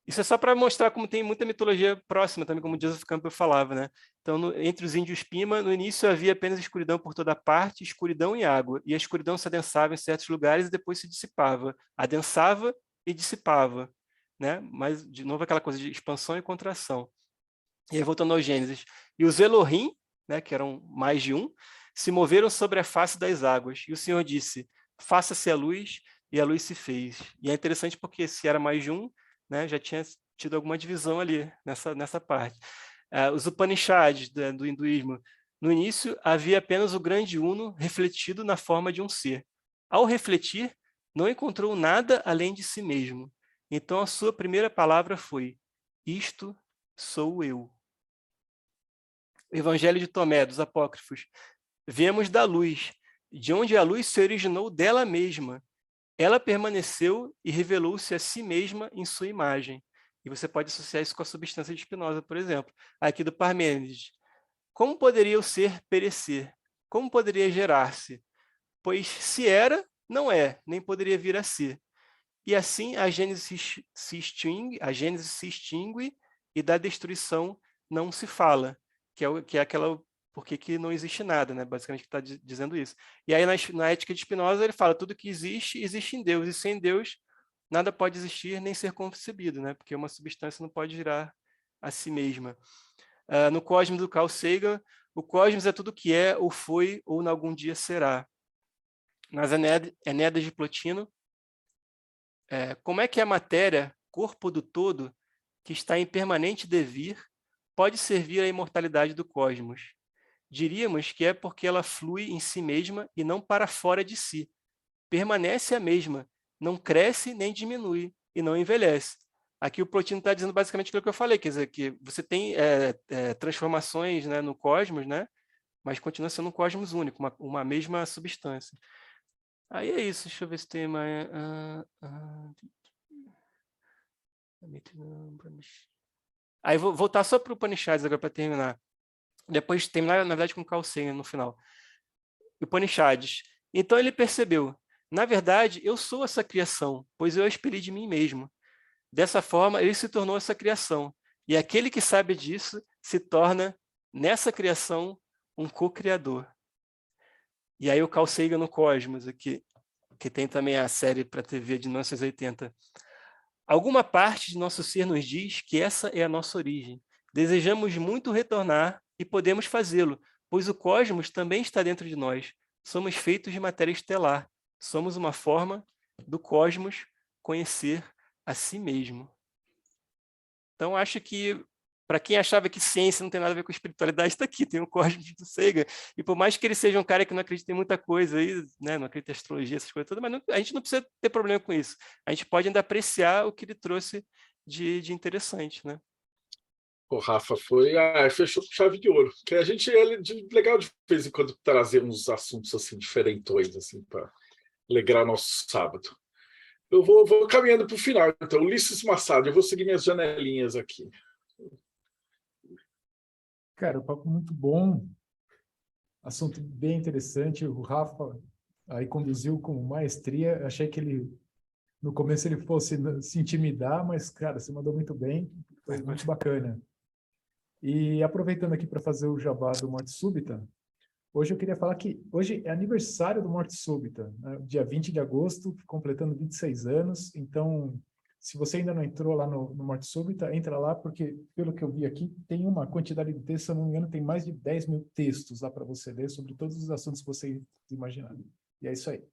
Isso é só para mostrar como tem muita mitologia próxima, também como Joseph Campbell falava, né? Então, entre os índios Pima, no início havia apenas escuridão por toda parte, escuridão e água, e a escuridão se adensava em certos lugares e depois se dissipava. Adensava e dissipava, né? Mas, de novo, aquela coisa de expansão e contração. E aí, voltando ao Gênesis. E os Elohim, né, que eram mais de um, se moveram sobre a face das águas. E o Senhor disse, faça-se a luz, e a luz se fez. E é interessante porque se era mais de um, né, já tinha tido alguma divisão ali nessa parte. Os Upanishads do hinduísmo. No início, havia apenas o grande Uno refletido na forma de um ser. Ao refletir, não encontrou nada além de si mesmo. Então a sua primeira palavra foi, isto sou eu. O Evangelho de Tomé, dos Apócrifos. Viemos da luz, de onde a luz se originou dela mesma. ela permaneceu e revelou-se a si mesma em sua imagem. E você pode associar isso com a substância de Spinoza, por exemplo. Aqui do Parmênides. Como poderia o ser perecer? Como poderia gerar-se? Pois se era, não é, nem poderia vir a ser. E assim a Gênese se extingue e da destruição não se fala, que é aquela porque que não existe nada, né? Basicamente que está dizendo isso. E aí na Ética de Spinoza ele fala tudo que existe, existe em Deus, e sem Deus nada pode existir nem ser concebido, né? Porque uma substância não pode girar a si mesma. No Cosmos do Carl Sagan, o cosmos é tudo que é, ou foi, ou em algum dia será. Nas Enéidas de Plotino, como é que a matéria, corpo do todo, que está em permanente devir, pode servir à imortalidade do cosmos? Diríamos que é porque ela flui em si mesma e não para fora de si. Permanece a mesma, não cresce nem diminui e não envelhece. Aqui o Plotino está dizendo basicamente aquilo que eu falei, quer dizer, que você tem transformações, né, no cosmos, né, mas continua sendo um cosmos único, uma mesma substância. Aí é isso, deixa eu ver se tem mais... Aí vou voltar só para o Upanishads agora para terminar. Depois terminar, na verdade, com Carl Sagan no final. Upanishads. Então ele percebeu, na verdade, eu sou essa criação, pois eu a expeli de mim mesmo. Dessa forma, ele se tornou essa criação. E aquele que sabe disso se torna, nessa criação, um co-criador. E aí o Carl Sagan no Cosmos, aqui, que tem também a série para TV de 1980. Alguma parte de nosso ser nos diz que essa é a nossa origem. Desejamos muito retornar e podemos fazê-lo, pois o cosmos também está dentro de nós. Somos feitos de matéria estelar. Somos uma forma do cosmos conhecer a si mesmo. Então, acho que, para quem achava que ciência não tem nada a ver com espiritualidade, está aqui, tem o Cosmos do Sagan. E por mais que ele seja um cara que não acredita em muita coisa, aí, né, não acredita em astrologia, essas coisas todas, mas a gente não precisa ter problema com isso. A gente pode ainda apreciar o que ele trouxe de interessante, né? O Rafa fechou com chave de ouro. Que a gente é legal de vez em quando trazer uns assuntos assim diferentões assim para alegrar nosso sábado. Eu vou caminhando para o final. Então, Ulisses Massad, eu vou seguir minhas janelinhas aqui. Cara, o papo muito bom, assunto bem interessante. O Rafa aí conduziu com maestria. Achei que ele, no começo, ele fosse se intimidar, mas, cara, você mandou muito bem, foi muito bacana. E aproveitando aqui para fazer o jabá do Morte Súbita, hoje eu queria falar que hoje é aniversário do Morte Súbita, né? Dia 20 de agosto, completando 26 anos. Então, se você ainda não entrou lá no Morte Súbita, entra lá, porque, pelo que eu vi aqui, tem uma quantidade de textos, se eu não me engano, tem mais de 10 mil textos lá para você ler sobre todos os assuntos que você imaginar. E é isso aí.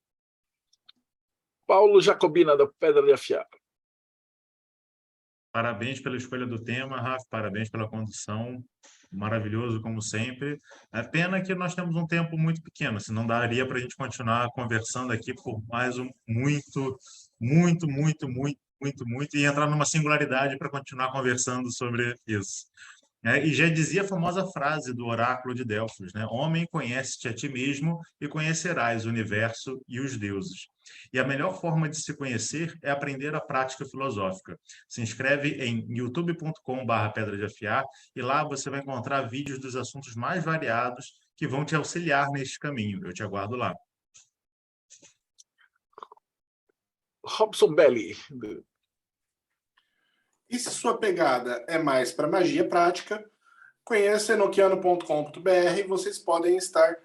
Paulo Jacobina, da Pedra de Afiar. Parabéns pela escolha do tema, Rafa, parabéns pela condução, maravilhoso como sempre. É pena que nós temos um tempo muito pequeno, senão daria para a gente continuar conversando aqui por mais muito, e entrar numa singularidade para continuar conversando sobre isso. E já dizia a famosa frase do oráculo de Delfos, né? Homem, conhece-te a ti mesmo e conhecerás o universo e os deuses. E a melhor forma de se conhecer é aprender a prática filosófica. Se inscreve em youtube.com/pedra de afiar e lá você vai encontrar vídeos dos assuntos mais variados que vão te auxiliar neste caminho. Eu te aguardo lá. Robson Belli. E se sua pegada é mais para magia prática, conheça enoquiano.com.br e vocês podem estar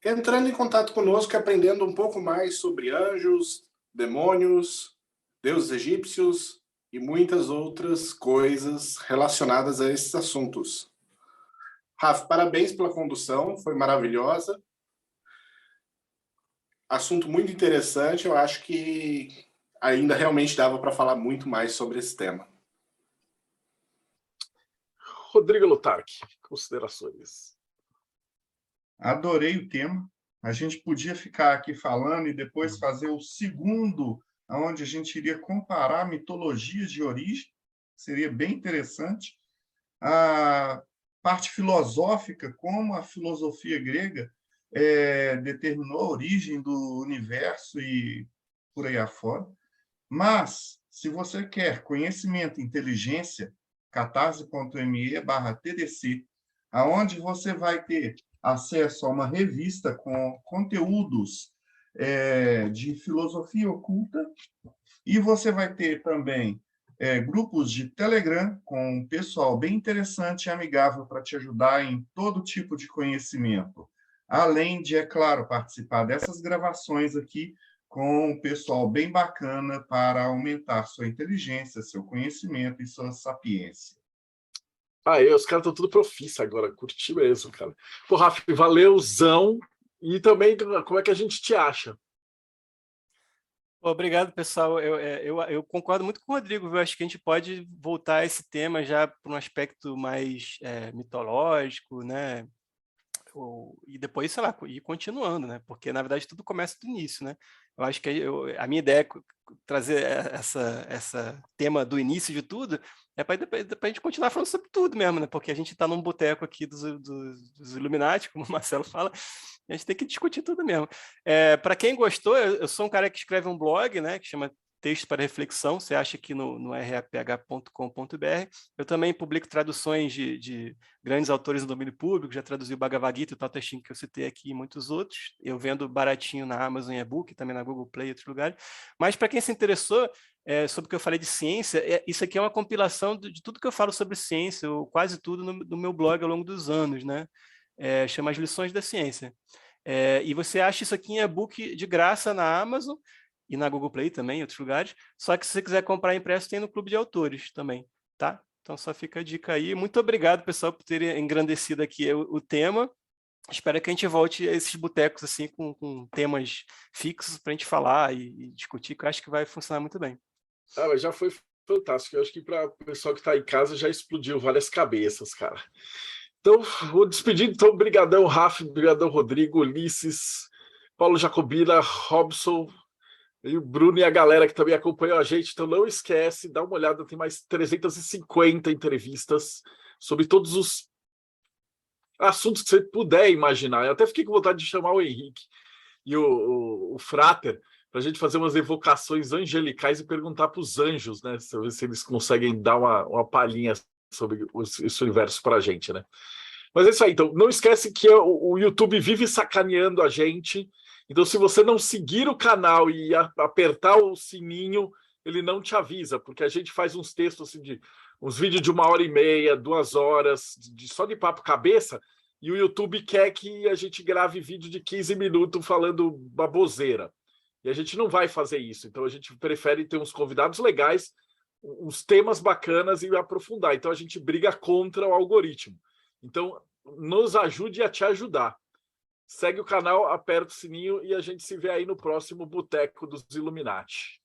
entrando em contato conosco e aprendendo um pouco mais sobre anjos, demônios, deuses egípcios e muitas outras coisas relacionadas a esses assuntos. Rafa, parabéns pela condução, foi maravilhosa. Assunto muito interessante, eu acho que ainda realmente dava para falar muito mais sobre esse tema. Rodrigo Lutarque, considerações. Adorei o tema. A gente podia ficar aqui falando e depois fazer o segundo, onde a gente iria comparar mitologias de origem. Seria bem interessante. A parte filosófica, como a filosofia grega determinou a origem do universo e por aí afora. Mas, se você quer conhecimento e inteligência, catarse.me/TDC, aonde você vai ter acesso a uma revista com conteúdos de filosofia oculta, e você vai ter também grupos de Telegram com um pessoal bem interessante e amigável para te ajudar em todo tipo de conhecimento. Além de, é claro, participar dessas gravações aqui com um pessoal bem bacana para aumentar sua inteligência, seu conhecimento e sua sapiência. Aí, os caras estão tudo profissa agora, curti mesmo, cara. Pô, Rafa, valeuzão. E também, como é que a gente te acha? Obrigado, pessoal. Eu concordo muito com o Rodrigo. Eu acho que a gente pode voltar a esse tema já para um aspecto mais mitológico, né? E depois, sei lá, ir continuando, né? Porque, na verdade, tudo começa do início, né? Eu acho que a minha ideia é trazer essa tema do início de tudo para depois a gente continuar falando sobre tudo mesmo, né? Porque a gente está num boteco aqui dos Illuminati, como o Marcelo fala, a gente tem que discutir tudo mesmo. Para quem gostou, eu sou um cara que escreve um blog, né? Que chama Texto para Reflexão, você acha aqui no raph.com.br. Eu também publico traduções de grandes autores do domínio público, já traduzi o Bhagavad Gita, o Tao Te Ching que eu citei aqui e muitos outros. Eu vendo baratinho na Amazon e-book, também na Google Play e outros lugares. Mas para quem se interessou sobre o que eu falei de ciência, isso aqui é uma compilação de tudo que eu falo sobre ciência, ou quase tudo no meu blog ao longo dos anos, né? Chama As Lições da Ciência. E você acha isso aqui em e-book de graça na Amazon, e na Google Play também, em outros lugares. Só que se você quiser comprar impresso, tem no Clube de Autores também, tá? Então só fica a dica aí. Muito obrigado, pessoal, por terem engrandecido aqui o tema. Espero que a gente volte a esses botecos assim, com temas fixos para a gente falar e discutir, que eu acho que vai funcionar muito bem. Mas já foi fantástico. Eu acho que para o pessoal que está em casa já explodiu várias cabeças, cara. Então, vou despedir. Então, brigadão, Rafa, brigadão, Rodrigo, Ulisses, Paulo Jacobina, Robson, e o Bruno e a galera que também acompanhou a gente. Então não esquece, dá uma olhada, tem mais 350 entrevistas sobre todos os assuntos que você puder imaginar. Eu até fiquei com vontade de chamar o Henrique e o Frater para a gente fazer umas evocações angelicais e perguntar para os anjos, né? Se eles conseguem dar uma palhinha sobre esse universo para a gente, né? Mas é isso aí. Então, não esquece que o YouTube vive sacaneando a gente. Então, se você não seguir o canal e apertar o sininho, ele não te avisa, porque a gente faz uns textos assim uns vídeos de 1h30, 2 horas, só de papo cabeça, e o YouTube quer que a gente grave vídeo de 15 minutos falando baboseira. E a gente não vai fazer isso. Então, a gente prefere ter uns convidados legais, uns temas bacanas e aprofundar. Então, a gente briga contra o algoritmo. Então, nos ajude a te ajudar. Segue o canal, aperta o sininho e a gente se vê aí no próximo Boteco dos Illuminati.